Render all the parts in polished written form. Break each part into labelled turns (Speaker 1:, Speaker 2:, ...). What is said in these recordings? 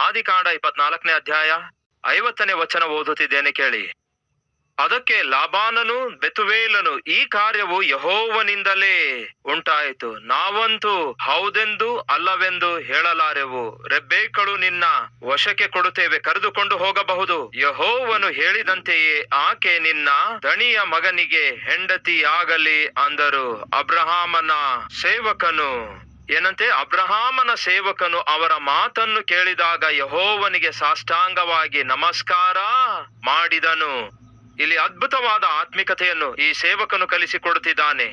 Speaker 1: ಆದಿಕಾಂಡ 24ನೇ ಅಧ್ಯಾಯ 50ನೇ ವಚನ ಓದುತ್ತಿದ್ದೇನೆ ಕೇಳಿ. ಅದಕ್ಕೆ ಲಾಬಾನನು ಬೆತುವೇಲನು, ಈ ಕಾರ್ಯವು ಯೆಹೋವನಿಂದಲೇ ಉಂಟಾಯಿತು, ನಾವಂತೂ ಹೌದೆಂದು ಅಲ್ಲವೆಂದು ಹೇಳಲಾರೆವು. ರೆಬ್ಬೆಕ್ಕಳು ನಿನ್ನ ವಶಕ್ಕೆ ಕೊಡುತ್ತೇವೆ, ಕರೆದುಕೊಂಡು ಹೋಗಬಹುದು. ಯೆಹೋವನು ಹೇಳಿದಂತೆಯೇ ಆಕೆ ನಿನ್ನ ದಣಿಯ ಮಗನಿಗೆ ಹೆಂಡತಿಯಾಗಲಿ ಅಂದರು. ಅಬ್ರಹಾಮನ ಸೇವಕನು ಏನಂತೆ? ಅಬ್ರಹಾಮನ ಸೇವಕನು ಅವರ ಮಾತನ್ನು ಕೇಳಿದಾಗ ಯೆಹೋವನಿಗೆ ಸಾಷ್ಟಾಂಗವಾಗಿ ನಮಸ್ಕಾರ ಮಾಡಿದನು. ಇಲ್ಲಿ ಅದ್ಭುತವಾದ ಆತ್ಮಿಕತೆಯನ್ನು ಈ ಸೇವಕನು ಕಲಿಸಿಕೊಡುತ್ತಿದ್ದಾನೆ.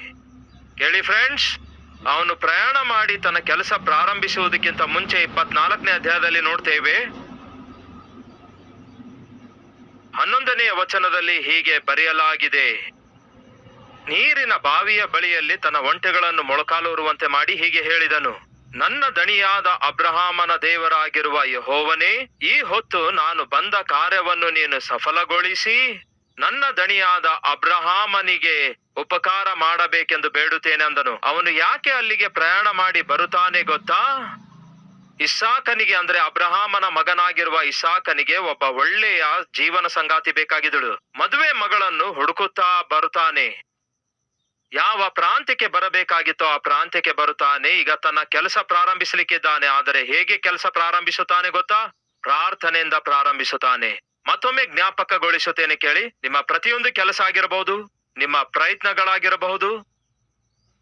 Speaker 1: ಕೇಳಿ ಫ್ರೆಂಡ್ಸ್, ಅವನು ಪ್ರಯಾಣ ಮಾಡಿ ತನ್ನ ಕೆಲಸ ಪ್ರಾರಂಭಿಸುವುದಕ್ಕಿಂತ ಮುಂಚೆ 24ನೇ ಅಧ್ಯಾಯದಲ್ಲಿ ನೋಡ್ತೇವೆ. 11ನೇ ವಚನದಲ್ಲಿ ಹೀಗೆ ಬರೆಯಲಾಗಿದೆ, ನೀರಿನ ಬಾವಿಯ ಬಳಿಯಲ್ಲಿ ತನ್ನ ಒಂಟೆಗಳನ್ನು ಮೊಳಕಾಲೂರುವಂತೆ ಮಾಡಿ ಹೀಗೆ ಹೇಳಿದನು, ನನ್ನ ದಣಿಯಾದ ಅಬ್ರಹಾಮನ ದೇವರಾಗಿರುವ ಯೆಹೋವನೇ, ಈ ಹೊತ್ತು ನಾನು ಬಂದ ಕಾರ್ಯವನ್ನು ನೀನು ಸಫಲಗೊಳಿಸಿ ನನ್ನ ದಣಿಯಾದ ಅಬ್ರಹಾಮನಿಗೆ ಉಪಕಾರ ಮಾಡಬೇಕೆಂದು ಬೇಡುತ್ತೇನೆ ಅಂದನು. ಅವನು ಯಾಕೆ ಅಲ್ಲಿಗೆ ಪ್ರಯಾಣ ಮಾಡಿ ಬರುತ್ತಾನೆ ಗೊತ್ತಾ? ಇಸಾಕನಿಗೆ, ಅಂದ್ರೆ ಅಬ್ರಹಾಮನ ಮಗನಾಗಿರುವ ಇಸಾಕನಿಗೆ ಒಬ್ಬ ಒಳ್ಳೆಯ ಜೀವನ ಸಂಗಾತಿ ಬೇಕಾಗಿದ್ದಳು. ಮದುವೆ ಮಗಳನ್ನು ಹುಡುಕುತ್ತಾ ಬರುತ್ತಾನೆ. ಯಾವ ಪ್ರಾಂತ್ಯಕ್ಕೆ ಬರಬೇಕಾಗಿತ್ತೋ ಆ ಪ್ರಾಂತ್ಯಕ್ಕೆ ಬರುತ್ತಾನೆ. ಈಗ ತನ್ನ ಕೆಲಸ ಪ್ರಾರಂಭಿಸಲಿಕ್ಕಿದ್ದಾನೆ. ಆದರೆ ಹೇಗೆ ಕೆಲಸ ಪ್ರಾರಂಭಿಸುತ್ತಾನೆ ಗೊತ್ತಾ? ಪ್ರಾರ್ಥನೆಯಿಂದ ಪ್ರಾರಂಭಿಸುತ್ತಾನೆ. ಮತ್ತೊಮ್ಮೆ ಜ್ಞಾಪಕಗೊಳಿಸುತ್ತೇನೆ ಕೇಳಿ. ನಿಮ್ಮ ಪ್ರತಿಯೊಂದು ಕೆಲಸ ಆಗಿರಬಹುದು, ನಿಮ್ಮ ಪ್ರಯತ್ನಗಳಾಗಿರಬಹುದು,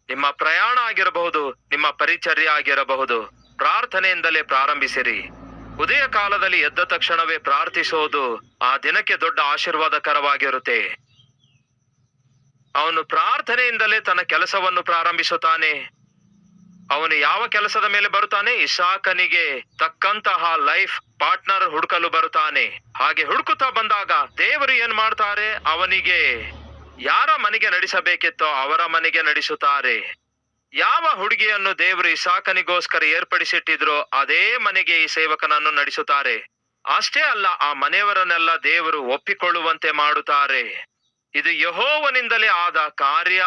Speaker 1: ನಿಮ್ಮ ಪ್ರಯಾಣ ಆಗಿರಬಹುದು, ನಿಮ್ಮ ಪರಿಚರ್ಯ ಆಗಿರಬಹುದು, ಪ್ರಾರ್ಥನೆಯಿಂದಲೇ ಪ್ರಾರಂಭಿಸಿರಿ. ಉದಯ ಕಾಲದಲ್ಲಿ ಎದ್ದ ತಕ್ಷಣವೇ ಪ್ರಾರ್ಥಿಸೋದು ಆ ದಿನಕ್ಕೆ ದೊಡ್ಡ ಆಶೀರ್ವಾದಕರವಾಗಿರುತ್ತೆ. ಅವನು ಪ್ರಾರ್ಥನೆಯಿಂದಲೇ ತನ್ನ ಕೆಲಸವನ್ನು ಪ್ರಾರಂಭಿಸುತ್ತಾನೆ. ಅವನು ಯಾವ ಕೆಲಸದ ಮೇಲೆ ಬರುತ್ತಾನೆ? ಇಸಾಕನಿಗೆ ತಕ್ಕಂತಹ ಲೈಫ್ ಪಾರ್ಟ್ನರ್ ಹುಡುಕಲು ಬರುತ್ತಾನೆ. ಹಾಗೆ ಹುಡುಕುತ್ತಾ ಬಂದಾಗ ದೇವರು ಏನ್ ಮಾಡ್ತಾರೆ? ಅವನಿಗೆ ಯಾರ ಮನೆಗೆ ನಡೆಸಬೇಕಿತ್ತೋ ಅವರ ಮನೆಗೆ ನಡೆಸುತ್ತಾರೆ. ಯಾವ ಹುಡುಗಿಯನ್ನು ದೇವರು ಇಸಾಕನಿಗೋಸ್ಕರ ಏರ್ಪಡಿಸಿಟ್ಟಿದ್ರೋ ಅದೇ ಮನೆಗೆ ಈ ಸೇವಕನನ್ನು ನಡೆಸುತ್ತಾರೆ. ಅಷ್ಟೇ ಅಲ್ಲ, ಆ ಮನೆಯವರನ್ನೆಲ್ಲ ದೇವರು ಒಪ್ಪಿಕೊಳ್ಳುವಂತೆ ಮಾಡುತ್ತಾರೆ. ಇದು ಯೆಹೋವನಿಂದಲೇ ಆದ ಕಾರ್ಯ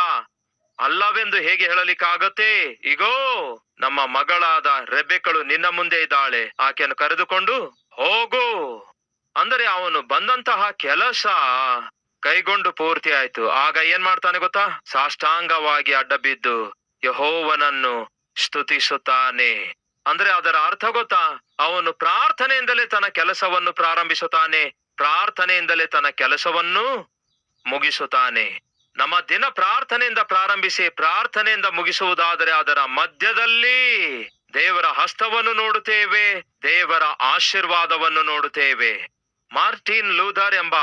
Speaker 1: ಅಲ್ಲವೆಂದು ಹೇಗೆ ಹೇಳಲಿಕ್ಕಾಗತ್ತೆ? ಇಗೋ, ನಮ್ಮ ಮಗಳಾದ ರೆಬೆಕ್ಕಳು ನಿನ್ನ ಮುಂದೆ ಇದ್ದಾಳೆ, ಆಕೆಯನ್ನು ಕರೆದುಕೊಂಡು ಹೋಗು. ಅಂದರೆ ಅವನು ಬಂದಂತಹ ಕೆಲಸ ಕೈಗೊಂಡು ಪೂರ್ತಿ ಆಯ್ತು. ಆಗ ಏನ್ ಮಾಡ್ತಾನೆ ಗೊತ್ತಾ? ಸಾಷ್ಟಾಂಗವಾಗಿ ಅಡ್ಡ ಬಿದ್ದು ಯೆಹೋವನನ್ನು ಸ್ತುತಿಸುತ್ತಾನೆ. ಅಂದ್ರೆ ಅದರ ಅರ್ಥ ಗೊತ್ತಾ? ಅವನು ಪ್ರಾರ್ಥನೆಯಿಂದಲೇ ತನ್ನ ಕೆಲಸವನ್ನು ಪ್ರಾರಂಭಿಸುತ್ತಾನೆ, ಪ್ರಾರ್ಥನೆಯಿಂದಲೇ ತನ್ನ ಕೆಲಸವನ್ನು ಮುಗಿಸುತ್ತಾನೆ. ನಮ್ಮ ದಿನ ಪ್ರಾರ್ಥನೆಯಿಂದ ಪ್ರಾರಂಭಿಸಿ ಪ್ರಾರ್ಥನೆಯಿಂದ ಮುಗಿಸುವುದಾದರೆ ಅದರ ಮಧ್ಯದಲ್ಲಿ ದೇವರ ಹಸ್ತವನ್ನು ನೋಡುತ್ತೇವೆ, ದೇವರ ಆಶೀರ್ವಾದವನ್ನು ನೋಡುತ್ತೇವೆ. ಮಾರ್ಟಿನ್ ಲೂಥರ್ ಎಂಬ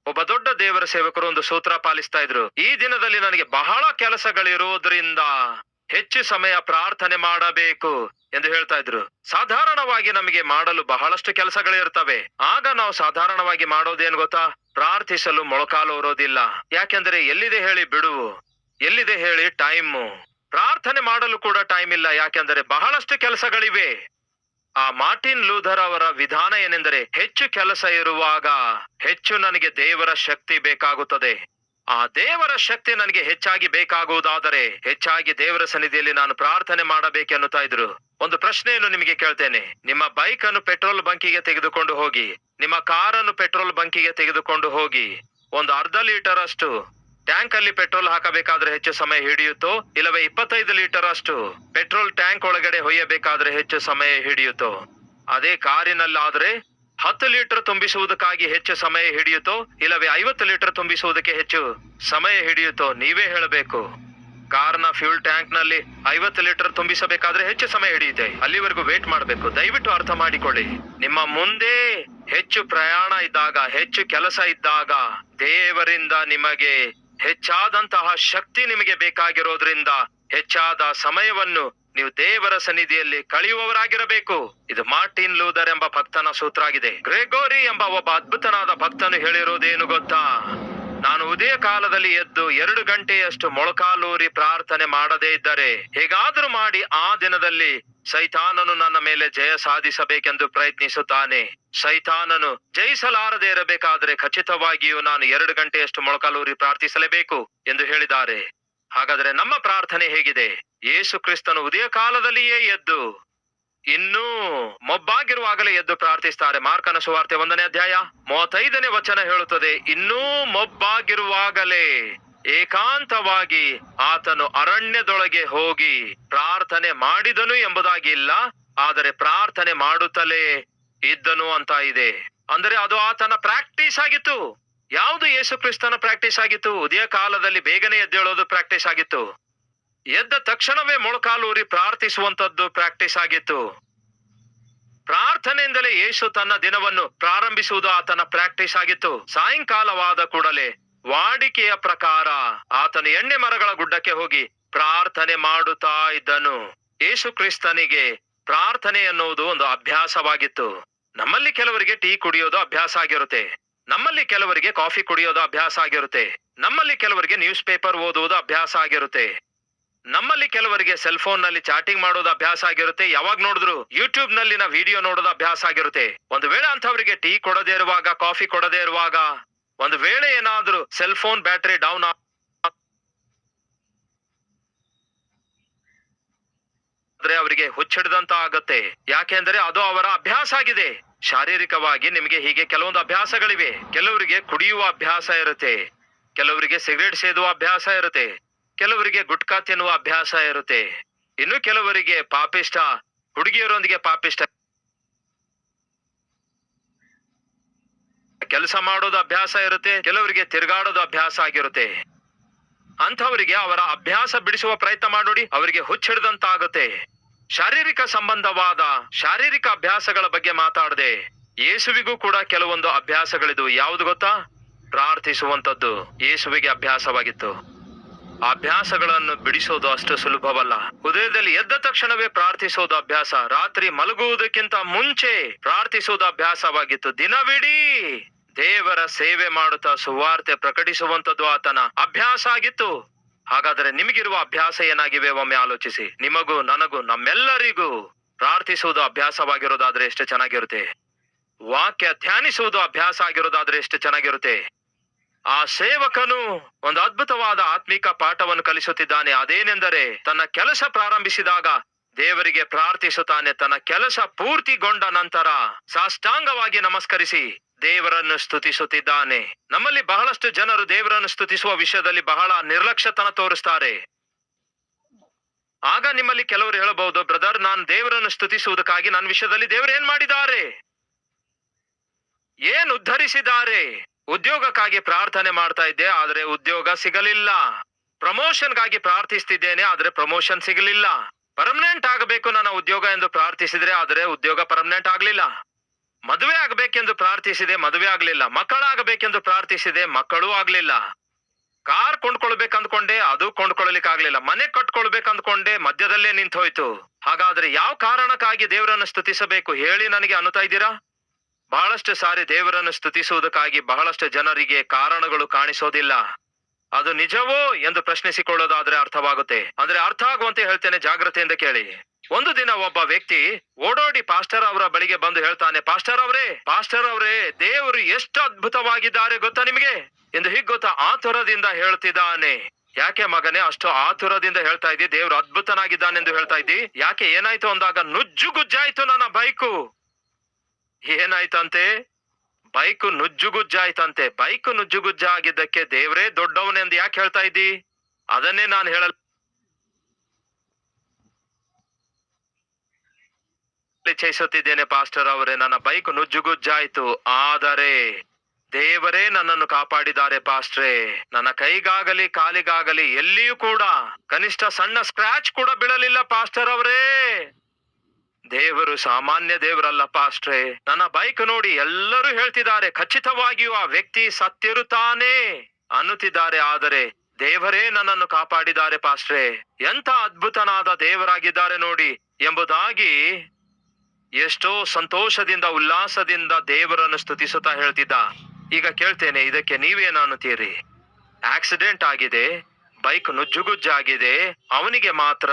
Speaker 1: ಒಬ್ಬ ದೊಡ್ಡ ದೇವರ ಸೇವಕರು ಒಂದು ಸೂತ್ರ ಪಾಲಿಸ್ತಾ ಇದ್ರು. ಈ ದಿನದಲ್ಲಿ ನನಗೆ ಬಹಳ ಕೆಲಸಗಳಿರುವುದರಿಂದ ಹೆಚ್ಚು ಸಮಯ ಪ್ರಾರ್ಥನೆ ಮಾಡಬೇಕು ಎಂದು ಹೇಳ್ತಾ ಇದ್ರು. ಸಾಧಾರಣವಾಗಿ ನಮಗೆ ಮಾಡಲು ಬಹಳಷ್ಟು ಕೆಲಸಗಳಿರ್ತವೆ. ಆಗ ನಾವು ಸಾಧಾರಣವಾಗಿ ಮಾಡೋದೇನು ಗೊತ್ತಾ? ಪ್ರಾರ್ಥಿಸಲು ಮೊಳಕಾಲೂರೋದಿಲ್ಲ. ಯಾಕೆಂದ್ರೆ ಎಲ್ಲಿದೆ ಹೇಳಿ ಬಿಡುವು, ಎಲ್ಲಿದೆ ಹೇಳಿ ಟೈಮು. ಪ್ರಾರ್ಥನೆ ಮಾಡಲು ಕೂಡ ಟೈಮ್ ಇಲ್ಲ, ಯಾಕೆಂದರೆ ಬಹಳಷ್ಟು ಕೆಲಸಗಳಿವೆ. ಆ ಮಾರ್ಟಿನ್ ಲೂಥರ್ ಅವರ ವಿಧಾನ ಏನೆಂದರೆ, ಹೆಚ್ಚು ಕೆಲಸ ಇರುವಾಗ ಹೆಚ್ಚು ನನಗೆ ದೇವರ ಶಕ್ತಿ ಬೇಕಾಗುತ್ತದೆ. ಆ ದೇವರ ಶಕ್ತಿ ನನಗೆ ಹೆಚ್ಚಾಗಿ ಬೇಕಾಗುವುದಾದರೆ ಹೆಚ್ಚಾಗಿ ದೇವರ ಸನ್ನಿಧಿಯಲ್ಲಿ ನಾನು ಪ್ರಾರ್ಥನೆ ಮಾಡಬೇಕೆನ್ನುತ್ತಾ ಇದ್ರು. ಒಂದು ಪ್ರಶ್ನೆಯನ್ನು ನಿಮಗೆ ಕೇಳ್ತೇನೆ. ನಿಮ್ಮ ಬೈಕ್ ಅನ್ನು ಪೆಟ್ರೋಲ್ ಬಂಕಿಗೆ ತೆಗೆದುಕೊಂಡು ಹೋಗಿ, ನಿಮ್ಮ ಕಾರನ್ನು ಪೆಟ್ರೋಲ್ ಬಂಕಿಗೆ ತೆಗೆದುಕೊಂಡು ಹೋಗಿ, ಒಂದು ಅರ್ಧ ಲೀಟರ್ ಅಷ್ಟು ಟ್ಯಾಂಕ್ ಅಲ್ಲಿ ಪೆಟ್ರೋಲ್ ಹಾಕಬೇಕಾದ್ರೆ ಹೆಚ್ಚು ಸಮಯ ಹಿಡಿಯುತ್ತೋ, ಇಲ್ಲವೇ 25 ಲೀಟರ್ ಅಷ್ಟು ಪೆಟ್ರೋಲ್ ಟ್ಯಾಂಕ್ ಒಳಗಡೆ ಹೊಯ್ಯಬೇಕಾದ್ರೆ ಹೆಚ್ಚು ಸಮಯ ಹಿಡಿಯುತ್ತೋ? ಅದೇ ಕಾರಿನಲ್ಲಾದ್ರೆ 10 ಲೀಟರ್ ತುಂಬಿಸುವುದಕ್ಕಾಗಿ ಹೆಚ್ಚು ಸಮಯ ಹಿಡಿಯುತ್ತೋ, ಇಲ್ಲವೇ 50 ಲೀಟರ್ ತುಂಬಿಸುವುದಕ್ಕೆ ಹೆಚ್ಚು ಸಮಯ ಹಿಡಿಯುತ್ತೋ? ನೀವೇ ಹೇಳಬೇಕು. ಕಾರ್ನ ಫ್ಯೂಲ್ ಟ್ಯಾಂಕ್ ನಲ್ಲಿ 50 ಲೀಟರ್ ತುಂಬಿಸಬೇಕಾದ್ರೆ ಹೆಚ್ಚು ಸಮಯ ಹಿಡಿಯುತ್ತೆ. ಅಲ್ಲಿವರೆಗೂ ವೇಟ್ ಮಾಡಬೇಕು. ದಯವಿಟ್ಟು ಅರ್ಥ ಮಾಡಿಕೊಳ್ಳಿ. ನಿಮ್ಮ ಮುಂದೆ ಹೆಚ್ಚು ಪ್ರಯಾಣ ಇದ್ದಾಗ, ಹೆಚ್ಚು ಕೆಲಸ ಇದ್ದಾಗ ದೇವರಿಂದ ನಿಮಗೆ ಹೆಚ್ಚಾದಂತಹ ಶಕ್ತಿ ನಿಮಗೆ ಬೇಕಾಗಿರೋದ್ರಿಂದ ಹೆಚ್ಚಾದ ಸಮಯವನ್ನು ನೀವು ದೇವರ ಸನ್ನಿಧಿಯಲ್ಲಿ ಕಳೆಯುವವರಾಗಿರಬೇಕು. ಇದು ಮಾರ್ಟಿನ್ ಲೂಥರ್ ಎಂಬ ಭಕ್ತನ ಸೂತ್ರ ಆಗಿದೆ. ಗ್ರೆಗೋರಿ ಎಂಬ ಒಬ್ಬ ಅದ್ಭುತನಾದ ಭಕ್ತನು ಹೇಳಿರುವುದೇನು ಗೊತ್ತಾ? ನಾನು ಉದಯ ಕಾಲದಲ್ಲಿ ಎದ್ದು 2 ಗಂಟೆಯಷ್ಟು ಮೊಳಕಾಲೂರಿ ಪ್ರಾರ್ಥನೆ ಮಾಡದೇ ಇದ್ದರೆ ಹೇಗಾದರೂ ಮಾಡಿ ಆ ದಿನದಲ್ಲಿ ಸೈತಾನನು ನನ್ನ ಮೇಲೆ ಜಯ ಸಾಧಿಸಬೇಕೆಂದು ಪ್ರಯತ್ನಿಸುತ್ತಾನೆ. ಸೈತಾನನು ಜಯಿಸಲಾರದೆ ಇರಬೇಕಾದ್ರೆ ಖಚಿತವಾಗಿಯೂ ನಾನು 2 ಗಂಟೆಯಷ್ಟು ಮೊಳಕಾಲೂರಿ ಪ್ರಾರ್ಥಿಸಲೇಬೇಕು ಎಂದು ಹೇಳಿದ್ದಾರೆ. ಹಾಗಾದ್ರೆ ನಮ್ಮ ಪ್ರಾರ್ಥನೆ ಹೇಗಿದೆ? ಯೇಸು ಕ್ರಿಸ್ತನು ಉದಯ ಕಾಲದಲ್ಲಿಯೇ ಎದ್ದು ಇನ್ನೂ ಮೊಬ್ಬಾಗಿರುವ ಬರುವಾಗಲೇ ಎದ್ದು ಪ್ರಾರ್ಥಿಸ್ತಾರೆ. ಮಾರ್ಕನ ಸುವಾರ್ತೆ 1ನೇ ಅಧ್ಯಾಯ 35ನೇ ವಚನ ಹೇಳುತ್ತದೆ, ಇನ್ನೂ ಮೊಬ್ಬಾಗಿರುವಾಗಲೇ ಏಕಾಂತವಾಗಿ ಆತನು ಅರಣ್ಯದೊಳಗೆ ಹೋಗಿ ಪ್ರಾರ್ಥನೆ ಮಾಡಿದನು ಎಂಬುದಾಗಿ ಇಲ್ಲ, ಆದರೆ ಪ್ರಾರ್ಥನೆ ಮಾಡುತ್ತಲೇ ಇದ್ದನು ಅಂತ ಇದೆ. ಅಂದರೆ ಅದು ಆತನ ಪ್ರಾಕ್ಟೀಸ್ ಆಗಿತ್ತು. ಯಾವುದು ಯೇಸು ಕ್ರಿಸ್ತನ ಪ್ರಾಕ್ಟೀಸ್ ಆಗಿತ್ತು? ಉದಯ ಕಾಲದಲ್ಲಿ ಬೇಗನೆ ಎದ್ದೇಳೋದು ಪ್ರಾಕ್ಟೀಸ್ ಆಗಿತ್ತು. ಎದ್ದ ತಕ್ಷಣವೇ ಮೊಳಕಾಲೂರಿ ಪ್ರಾರ್ಥಿಸುವಂತದ್ದು ಪ್ರಾಕ್ಟೀಸ್ ಆಗಿತ್ತು. ಪ್ರಾರ್ಥನೆಯಿಂದಲೇ ಯೇಸು ತನ್ನ ದಿನವನ್ನು ಪ್ರಾರಂಭಿಸುವುದು ಆತನ ಪ್ರಾಕ್ಟೀಸ್ ಆಗಿತ್ತು. ಸಾಯಂಕಾಲವಾದ ಕೂಡಲೇ ವಾಡಿಕೆಯ ಪ್ರಕಾರ ಆತನು ಎಣ್ಣೆ ಮರಗಳ ಗುಡ್ಡಕ್ಕೆ ಹೋಗಿ ಪ್ರಾರ್ಥನೆ ಮಾಡುತ್ತಾ ಇದ್ದನು. ಯೇಸು ಕ್ರಿಸ್ತನಿಗೆ ಪ್ರಾರ್ಥನೆ ಎನ್ನುವುದು ಒಂದು ಅಭ್ಯಾಸವಾಗಿತ್ತು. ನಮ್ಮಲ್ಲಿ ಕೆಲವರಿಗೆ ಟೀ ಕುಡಿಯೋದು ಅಭ್ಯಾಸ ಆಗಿರುತ್ತೆ, ನಮ್ಮಲ್ಲಿ ಕೆಲವರಿಗೆ ಕಾಫಿ ಕುಡಿಯೋದು ಅಭ್ಯಾಸ ಆಗಿರುತ್ತೆ, ನಮ್ಮಲ್ಲಿ ಕೆಲವರಿಗೆ ನ್ಯೂಸ್ ಪೇಪರ್ ಓದುವುದು ಅಭ್ಯಾಸ ಆಗಿರುತ್ತೆ, ನಮ್ಮಲ್ಲಿ ಕೆಲವರಿಗೆ ಸೆಲ್ ಫೋನ್ ನಲ್ಲಿ ಚಾಟಿಂಗ್ ಮಾಡೋದು ಅಭ್ಯಾಸ ಆಗಿರುತ್ತೆ, ಯಾವಾಗ ನೋಡಿದ್ರು ಯೂಟ್ಯೂಬ್ ನಲ್ಲಿನ ವಿಡಿಯೋ ನೋಡೋದು ಅಭ್ಯಾಸ ಆಗಿರುತ್ತೆ. ಒಂದು ವೇಳೆ ಅಂತವರಿಗೆ ಟೀ ಕೊಡದೇ ಇರುವಾಗ, ಕಾಫಿ ಕೊಡದೇ ಇರುವಾಗ, ಒಂದು ವೇಳೆ ಏನಾದ್ರೂ ಸೆಲ್ ಫೋನ್ ಬ್ಯಾಟರಿ ಡೌನ್ ಆದ್ರೆ ಅವರಿಗೆ ಹುಚ್ಚಿಡ್ದಂತ ಆಗತ್ತೆ. ಯಾಕೆಂದ್ರೆ ಅದು ಅವರ ಅಭ್ಯಾಸ ಆಗಿದೆ. ಶಾರೀರಿಕವಾಗಿ ನಿಮಗೆ ಹೀಗೆ ಕೆಲವೊಂದು ಅಭ್ಯಾಸಗಳಿವೆ. ಕೆಲವರಿಗೆ ಕುಡಿಯುವ ಅಭ್ಯಾಸ ಇರುತ್ತೆ, ಕೆಲವರಿಗೆ ಸಿಗರೇಟ್ ಸೇದುವ ಅಭ್ಯಾಸ ಇರುತ್ತೆ, ಕೆಲವರಿಗೆ ಗುಟ್ಕಾ ತಿನ್ನುವ ಅಭ್ಯಾಸ ಇರುತ್ತೆ, ಇನ್ನು ಕೆಲವರಿಗೆ ಪಾಪಿಷ್ಟ ಹುಡುಗಿಯರೊಂದಿಗೆ ಪಾಪಿಷ್ಟ ಕೆಲಸ ಮಾಡೋದು ಅಭ್ಯಾಸ ಇರುತ್ತೆ, ಕೆಲವರಿಗೆ ತಿರುಗಾಡೋದು ಅಭ್ಯಾಸ ಆಗಿರುತ್ತೆ. ಅಂಥವರಿಗೆ ಅವರ ಅಭ್ಯಾಸ ಬಿಡಿಸುವ ಪ್ರಯತ್ನ ಮಾಡಿ, ಅವರಿಗೆ ಹುಚ್ಚಿಡ್ದಂತ ಆಗುತ್ತೆ. ಶಾರೀರಿಕ ಸಂಬಂಧವಾದ ಶಾರೀರಿಕ ಅಭ್ಯಾಸಗಳ ಬಗ್ಗೆ ಮಾತಾಡದೆ ಯೇಸುವಿಗೂ ಕೂಡ ಕೆಲವೊಂದು ಅಭ್ಯಾಸಗಳಿದ್ವು. ಯಾವುದು ಗೊತ್ತಾ? ಪ್ರಾರ್ಥಿಸುವಂತದ್ದು ಯೇಸುವಿಗೆ ಅಭ್ಯಾಸವಾಗಿತ್ತು. ಅಭ್ಯಾಸಗಳನ್ನು ಬಿಡಿಸೋದು ಅಷ್ಟು ಸುಲಭವಲ್ಲ. ಉದಯದಲ್ಲಿ ಎದ್ದ ತಕ್ಷಣವೇ ಪ್ರಾರ್ಥಿಸೋದು ಅಭ್ಯಾಸ, ರಾತ್ರಿ ಮಲಗುವುದಕ್ಕಿಂತ ಮುಂಚೆ ಪ್ರಾರ್ಥಿಸೋದು ಅಭ್ಯಾಸವಾಗಿತ್ತು. ದಿನವಿಡೀ ದೇವರ ಸೇವೆ ಮಾಡುತ್ತಾ ಸುವಾರ್ತೆ ಪ್ರಕಟಿಸುವಂತದ್ದು ಆತನ ಅಭ್ಯಾಸ ಆಗಿತ್ತು. ಹಾಗಾದರೆ ನಿಮಗಿರುವ ಅಭ್ಯಾಸ ಏನಾಗಿವೆ ಒಮ್ಮೆ ಆಲೋಚಿಸಿ. ನಿಮಗೂ ನನಗೂ ನಮ್ಮೆಲ್ಲರಿಗೂ ಪ್ರಾರ್ಥಿಸುವುದು ಅಭ್ಯಾಸವಾಗಿರೋದಾದ್ರೆ ಎಷ್ಟು ಚೆನ್ನಾಗಿರುತ್ತೆ. ವಾಕ್ಯ ಧ್ಯಾನಿಸುವುದು ಅಭ್ಯಾಸ ಆಗಿರೋದಾದ್ರೆ ಎಷ್ಟು ಚೆನ್ನಾಗಿರುತ್ತೆ. ಆ ಸೇವಕನು ಒಂದು ಅದ್ಭುತವಾದ ಆತ್ಮಿಕ ಪಾಠವನ್ನು ಕಲಿಸುತ್ತಿದ್ದಾನೆ. ಅದೇನೆಂದರೆ, ತನ್ನ ಕೆಲಸ ಪ್ರಾರಂಭಿಸಿದಾಗ ದೇವರಿಗೆ ಪ್ರಾರ್ಥಿಸುತ್ತಾನೆ. ತನ್ನ ಕೆಲಸ ಪೂರ್ತಿಗೊಂಡ ನಂತರ ಸಾಷ್ಟಾಂಗವಾಗಿ ನಮಸ್ಕರಿಸಿ ದೇವರನ್ನು ಸ್ತುತಿಸುತ್ತಿದ್ದಾನೆ. ನಮ್ಮಲ್ಲಿ ಬಹಳಷ್ಟು ಜನರು ದೇವರನ್ನು ಸ್ತುತಿಸುವ ವಿಷಯದಲ್ಲಿ ಬಹಳ ನಿರ್ಲಕ್ಷ್ಯತನ ತೋರಿಸ್ತಾರೆ. ಆಗ ನಿಮ್ಮಲ್ಲಿ ಕೆಲವರು ಹೇಳಬಹುದು, ಬ್ರದರ್, ನಾನು ದೇವರನ್ನು ಸ್ತುತಿಸುವುದಕ್ಕಾಗಿ ನನ್ನ ವಿಷಯದಲ್ಲಿ ದೇವರು ಏನ್ ಮಾಡಿದ್ದಾರೆ, ಏನ್ ಉದ್ಧರಿಸಿದ್ದಾರೆ? ಉದ್ಯೋಗಕ್ಕಾಗಿ ಪ್ರಾರ್ಥನೆ ಮಾಡ್ತಾ ಇದ್ದೆ, ಆದ್ರೆ ಉದ್ಯೋಗ ಸಿಗಲಿಲ್ಲ. ಪ್ರಮೋಷನ್ಗಾಗಿ ಪ್ರಾರ್ಥಿಸ್ತಿದ್ದೇನೆ, ಆದ್ರೆ ಪ್ರಮೋಷನ್ ಸಿಗಲಿಲ್ಲ. ಪರ್ಮನೆಂಟ್ ಆಗಬೇಕು ನನ್ನ ಉದ್ಯೋಗ ಎಂದು ಪ್ರಾರ್ಥಿಸಿದ್ರೆ, ಆದ್ರೆ ಉದ್ಯೋಗ ಪರ್ಮನೆಂಟ್ ಆಗ್ಲಿಲ್ಲ. ಮದುವೆ ಆಗ್ಬೇಕೆಂದು ಪ್ರಾರ್ಥಿಸಿದೆ, ಮದುವೆ ಆಗ್ಲಿಲ್ಲ. ಮಕ್ಕಳಾಗಬೇಕೆಂದು ಪ್ರಾರ್ಥಿಸಿದೆ, ಮಕ್ಕಳೂ ಆಗ್ಲಿಲ್ಲ. ಕಾರ್ ಕೊಂಡ್ಕೊಳ್ಬೇಕಂದ್ಕೊಂಡೆ, ಅದು ಕೊಂಡ್ಕೊಳ್ಳಲಿಕ್ಕಾಗ್ಲಿಲ್ಲ. ಮನೆ ಕಟ್ಕೊಳ್ಬೇಕಂದ್ಕೊಂಡೆ, ಮಧ್ಯದಲ್ಲೇ ನಿಂತು ಹೋಯ್ತು. ಹಾಗಾದ್ರೆ ಯಾವ ಕಾರಣಕ್ಕಾಗಿ ದೇವರನ್ನು ಸ್ತುತಿಸಬೇಕು ಹೇಳಿ ನನಗೆ ಅನ್ನುತ್ತಾ ಇದ್ದೀರಾ? ಬಹಳಷ್ಟು ಸಾರಿ ದೇವರನ್ನು ಸ್ತುತಿಸುವುದಕ್ಕಾಗಿ ಬಹಳಷ್ಟು ಜನರಿಗೆ ಕಾರಣಗಳು ಕಾಣಿಸೋದಿಲ್ಲ. ಅದು ನಿಜವೋ ಎಂದು ಪ್ರಶ್ನಿಸಿಕೊಳ್ಳೋದಾದ್ರೆ ಅರ್ಥವಾಗುತ್ತೆ. ಅಂದ್ರೆ ಅರ್ಥ ಆಗುವಂತೆ ಹೇಳ್ತೇನೆ, ಜಾಗ್ರತೆಯಿಂದ ಕೇಳಿ. ಒಂದು ದಿನ ಒಬ್ಬ ವ್ಯಕ್ತಿ ಓಡೋಡಿ ಪಾಸ್ಟರ್ ಅವರ ಬಳಿಗೆ ಬಂದು ಹೇಳ್ತಾನೆ, ಪಾಸ್ಟರ್ ಅವರೇ, ದೇವರು ಎಷ್ಟು ಅದ್ಭುತವಾಗಿದ್ದಾರೆ ಗೊತ್ತಾ ನಿಮಗೆ ಎಂದು. ಹೀಗ್ ಗೊತ್ತಾ? ಆತುರದಿಂದ ಹೇಳ್ತಿದ್ದಾನೆ. ಯಾಕೆ ಮಗನೇ ಅಷ್ಟು ಆತುರದಿಂದ ಹೇಳ್ತಾ ಇದ್ದಿ? ದೇವ್ರು ಅದ್ಭುತನಾಗಿದ್ದಾನೆಂದು ಹೇಳ್ತಾ ಇದ್ದಿ. ಯಾಕೆ, ಏನಾಯ್ತು ಅಂದಾಗ, ನುಜ್ಜುಗುಜ್ಜಾಯ್ತು ನನ್ನ ಬೈಕು. ಏನಾಯ್ತಂತೆ? ಬೈಕು ನುಜ್ಜುಗುಜ್ಜಾಯ್ತಂತೆ. ಬೈಕು ನುಜ್ಜುಗುಜ್ಜ ಆಗಿದ್ದಕ್ಕೆ ದೇವರೇ ದೊಡ್ಡವನೆಂದು ಯಾಕೆ ಹೇಳ್ತಾ ಇದ್ದಿ? ಅದನ್ನೇ ನಾನು ಹೇಳಲು ಇಚ್ಛಿಸುತ್ತಿದ್ದೇನೆ ಪಾಸ್ಟರ್ ಅವರೇ. ನನ್ನ ಬೈಕ್ ನುಜ್ಜುಗುಜ್ಜಾಯ್ತು, ಆದರೆ ದೇವರೇ ನನ್ನನ್ನು ಕಾಪಾಡಿದ್ದಾರೆ ಪಾಸ್ಟ್ರೇ. ನನ್ನ ಕೈಗಾಗಲಿ ಕಾಲಿಗಾಗಲಿ ಎಲ್ಲಿಯೂ ಕೂಡ ಕನಿಷ್ಠ ಸಣ್ಣ ಸ್ಕ್ರಾಚ್ ಕೂಡ ಬೀಳಲಿಲ್ಲ ಪಾಸ್ಟರ್ ಅವರೇ. ದೇವರು ಸಾಮಾನ್ಯ ದೇವರಲ್ಲ ಪಾಸ್ಟ್ರೇ. ನನ್ನ ಬೈಕ್ ನೋಡಿ ಎಲ್ಲರೂ ಹೇಳ್ತಿದ್ದಾರೆ, ಖಚಿತವಾಗಿಯೂ ಆ ವ್ಯಕ್ತಿ ಸತ್ತಿರುತ್ತಾನೆ ಅನ್ನುತ್ತಿದ್ದಾರೆ, ಆದರೆ ದೇವರೇ ನನ್ನನ್ನು ಕಾಪಾಡಿದ್ದಾರೆ ಪಾಸ್ಟ್ರೇ. ಎಂಥ ಅದ್ಭುತನಾದ ದೇವರಾಗಿದ್ದಾರೆ ನೋಡಿ ಎಂಬುದಾಗಿ ಎಷ್ಟೋ ಸಂತೋಷದಿಂದ ಉಲ್ಲಾಸದಿಂದ ದೇವರನ್ನು ಸ್ತುತಿಸುತ್ತಾ ಹೇಳ್ತಿದ್ದ. ಈಗ ಕೇಳ್ತೇನೆ, ಇದಕ್ಕೆ ನೀವೇನು ಅನ್ನುತ್ತೀರಿ? ಆಕ್ಸಿಡೆಂಟ್ ಆಗಿದೆ, ಬೈಕ್ ನುಜ್ಜುಗುಜ್ಜಾಗಿದೆ, ಅವನಿಗೆ ಮಾತ್ರ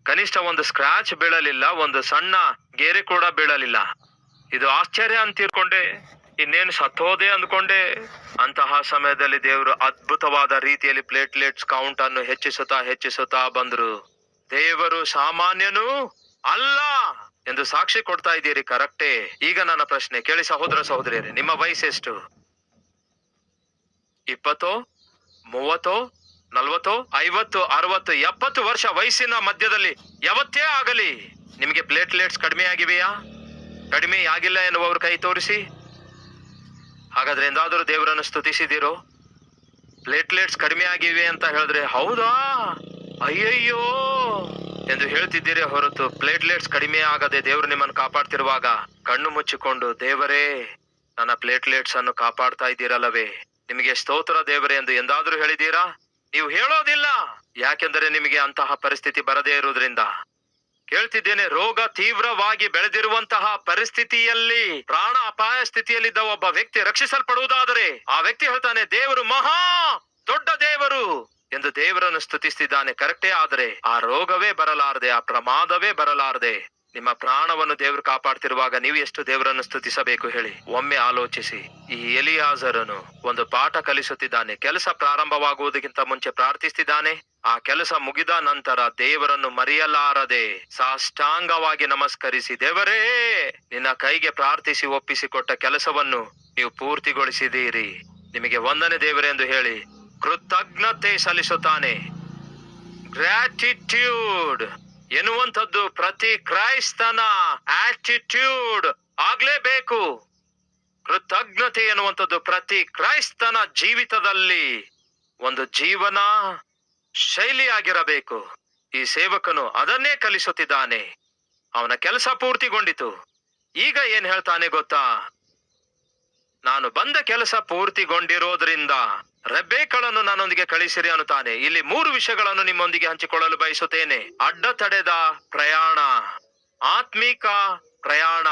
Speaker 1: ಕನಿಷ್ಠ ಒಂದು ಸ್ಕ್ರಾಚ್ ಬೀಳಲಿಲ್ಲ, ಒಂದು ಸಣ್ಣ ಗೆರೆ ಕೂಡ ಬೀಳಲಿಲ್ಲ. ಇದು ಆಶ್ಚರ್ಯ ಅಂತ ತಿಳ್ಕೊಂಡೆ. ಇನ್ನೇನು ಸತ್ತೋದೆ ಅಂದ್ಕೊಂಡೆ. ಅಂತಹ ಸಮಯದಲ್ಲಿ ದೇವರು ಅದ್ಭುತವಾದ ರೀತಿಯಲ್ಲಿ ಪ್ಲೇಟ್ಲೆಟ್ಸ್ ಕೌಂಟ್ ಅನ್ನು ಹೆಚ್ಚಿಸುತ್ತಾ ಬಂದ್ರು. ದೇವರು ಸಾಮಾನ್ಯನು ಅಲ್ಲ ಎಂದು ಸಾಕ್ಷಿ ಕೊಡ್ತಾ ಇದ್ದೀರಿ, ಕರೆಕ್ಟೇ. ಈಗ ನನ್ನ ಪ್ರಶ್ನೆ ಕೇಳಿ ಸಹೋದರ ಸಹೋದರಿಯರೇ, ನಿಮ್ಮ ವಯಸ್ಸೆಷ್ಟು? 20, 30, 40, 50, 60, 70 ವರ್ಷ ವಯಸ್ಸಿನ ಮಧ್ಯದಲ್ಲಿ ಯಾವತ್ತೇ ಆಗಲಿ ನಿಮಗೆ ಪ್ಲೇಟ್ಲೆಟ್ಸ್ ಕಡಿಮೆ ಆಗಿವೆಯಾ? ಕಡಿಮೆ ಆಗಿಲ್ಲ ಎನ್ನುವವರು ಕೈ ತೋರಿಸಿ. ಹಾಗಾದ್ರೆ ಎಂದಾದರೂ ದೇವರನ್ನು ಸ್ತುತಿಸಿದಿರೋ? ಪ್ಲೇಟ್ಲೆಟ್ಸ್ ಕಡಿಮೆ ಆಗಿವೆ ಅಂತ ಹೇಳಿದ್ರೆ ಹೌದಾ ಅಯ್ಯಯ್ಯೋ ಎಂದು ಹೇಳ್ತಿದ್ದೀರಿ ಹೊರತು ಪ್ಲೇಟ್ಲೆಟ್ಸ್ ಕಡಿಮೆ ಆಗದೆ ದೇವರು ನಿಮ್ಮನ್ನು ಕಾಪಾಡ್ತಿರುವಾಗ ಕಣ್ಣು ಮುಚ್ಚಿಕೊಂಡು ದೇವರೇ ನನ್ನ ಪ್ಲೇಟ್ಲೆಟ್ಸ್ ಅನ್ನು ಕಾಪಾಡ್ತಾ ಇದ್ದೀರಲ್ಲವೇ, ನಿಮಗೆ ಸ್ತೋತ್ರ ದೇವರೇ ಎಂದು ಎಂದಾದ್ರೂ ಹೇಳಿದ್ದೀರಾ? ನೀವು ಹೇಳೋದಿಲ್ಲ. ಯಾಕೆಂದರೆ ನಿಮಗೆ ಅಂತಹ ಪರಿಸ್ಥಿತಿ ಬರದೇ ಇರುವುದರಿಂದ. ಕೇಳ್ತಿದ್ದೇನೆ, ರೋಗ ತೀವ್ರವಾಗಿ ಬೆಳೆದಿರುವಂತಹ ಪರಿಸ್ಥಿತಿಯಲ್ಲಿ, ಪ್ರಾಣ ಅಪಾಯ ಸ್ಥಿತಿಯಲ್ಲಿದ್ದ ಒಬ್ಬ ವ್ಯಕ್ತಿ ರಕ್ಷಿಸಲ್ಪಡುವುದಾದರೆ ಆ ವ್ಯಕ್ತಿ ಹೇಳ್ತಾನೆ, ದೇವರು ಮಹಾ ದೊಡ್ಡ ದೇವರು ಎಂದು ದೇವರನ್ನು ಸ್ತುತಿಸ್ತಿದ್ದಾನೆ, ಕರೆಕ್ಟೇ. ಆದರೆ ಆ ರೋಗವೇ ಬರಲಾರದೆ, ಆ ಪ್ರಮಾದವೇ ಬರಲಾರದೆ ನಿಮ್ಮ ಪ್ರಾಣವನ್ನು ದೇವರು ಕಾಪಾಡ್ತಿರುವಾಗ ನೀವು ಎಷ್ಟು ದೇವರನ್ನು ಸ್ತುತಿಸಬೇಕು ಹೇಳಿ. ಒಮ್ಮೆ ಆಲೋಚಿಸಿ. ಈ ಎಲಿಯಾಜರನು ಒಂದು ಪಾಠ ಕಲಿಸುತ್ತಿದ್ದಾನೆ. ಕೆಲಸ ಪ್ರಾರಂಭವಾಗುವುದಕ್ಕಿಂತ ಮುಂಚೆ ಪ್ರಾರ್ಥಿಸ್ತಿದ್ದಾನೆ. ಆ ಕೆಲಸ ಮುಗಿದ ನಂತರ ದೇವರನ್ನು ಮರೆಯಲಾರದೆ ಸಾಷ್ಟಾಂಗವಾಗಿ ನಮಸ್ಕರಿಸಿ, ದೇವರೇ ನಿನ್ನ ಕೈಗೆ ಪ್ರಾರ್ಥಿಸಿ ಒಪ್ಪಿಸಿಕೊಟ್ಟ ಕೆಲಸವನ್ನು ನೀವು ಪೂರ್ತಿಗೊಳಿಸಿದ್ದೀರಿ, ನಿಮಗೆ ವಂದನೆ ದೇವರೇ ಎಂದು ಹೇಳಿ ಕೃತಜ್ಞತೆ ಸಲ್ಲಿಸುತ್ತಾನೆ. ಗ್ರಾಟಿಟ್ಯೂಡ್ ಎನ್ನುವಂಥದ್ದು ಪ್ರತಿ ಕ್ರೈಸ್ತನ ಆಟಿಟ್ಯೂಡ್ ಆಗ್ಲೇಬೇಕು. ಕೃತಜ್ಞತೆ ಎನ್ನುವಂಥದ್ದು ಪ್ರತಿ ಕ್ರೈಸ್ತನ ಜೀವಿತದಲ್ಲಿ ಒಂದು ಜೀವನ ಶೈಲಿಯಾಗಿರಬೇಕು. ಈ ಸೇವಕನು ಅದನ್ನೇ ಕಲಿಸುತ್ತಿದ್ದಾನೆ. ಅವನ ಕೆಲಸ ಪೂರ್ತಿಗೊಂಡಿತು. ಈಗ ಏನ್ ಹೇಳ್ತಾನೆ ಗೊತ್ತಾ? ನಾನು ಬಂದ ಕೆಲಸ ಪೂರ್ತಿಗೊಂಡಿರೋದ್ರಿಂದ ರೆಬೆಕ್ಕಳನ್ನು ನನ್ನೊಂದಿಗೆ ಕಳಿಸಿರಿ ಅನ್ನುತ್ತಾನೆ. ಇಲ್ಲಿ 3 ವಿಷಯಗಳನ್ನು ನಿಮ್ಮೊಂದಿಗೆ ಹಂಚಿಕೊಳ್ಳಲು ಬಯಸುತ್ತೇನೆ. ಅಡ್ಡತಡೆದ ಪ್ರಯಾಣ, ಆತ್ಮಿಕ ಪ್ರಯಾಣ,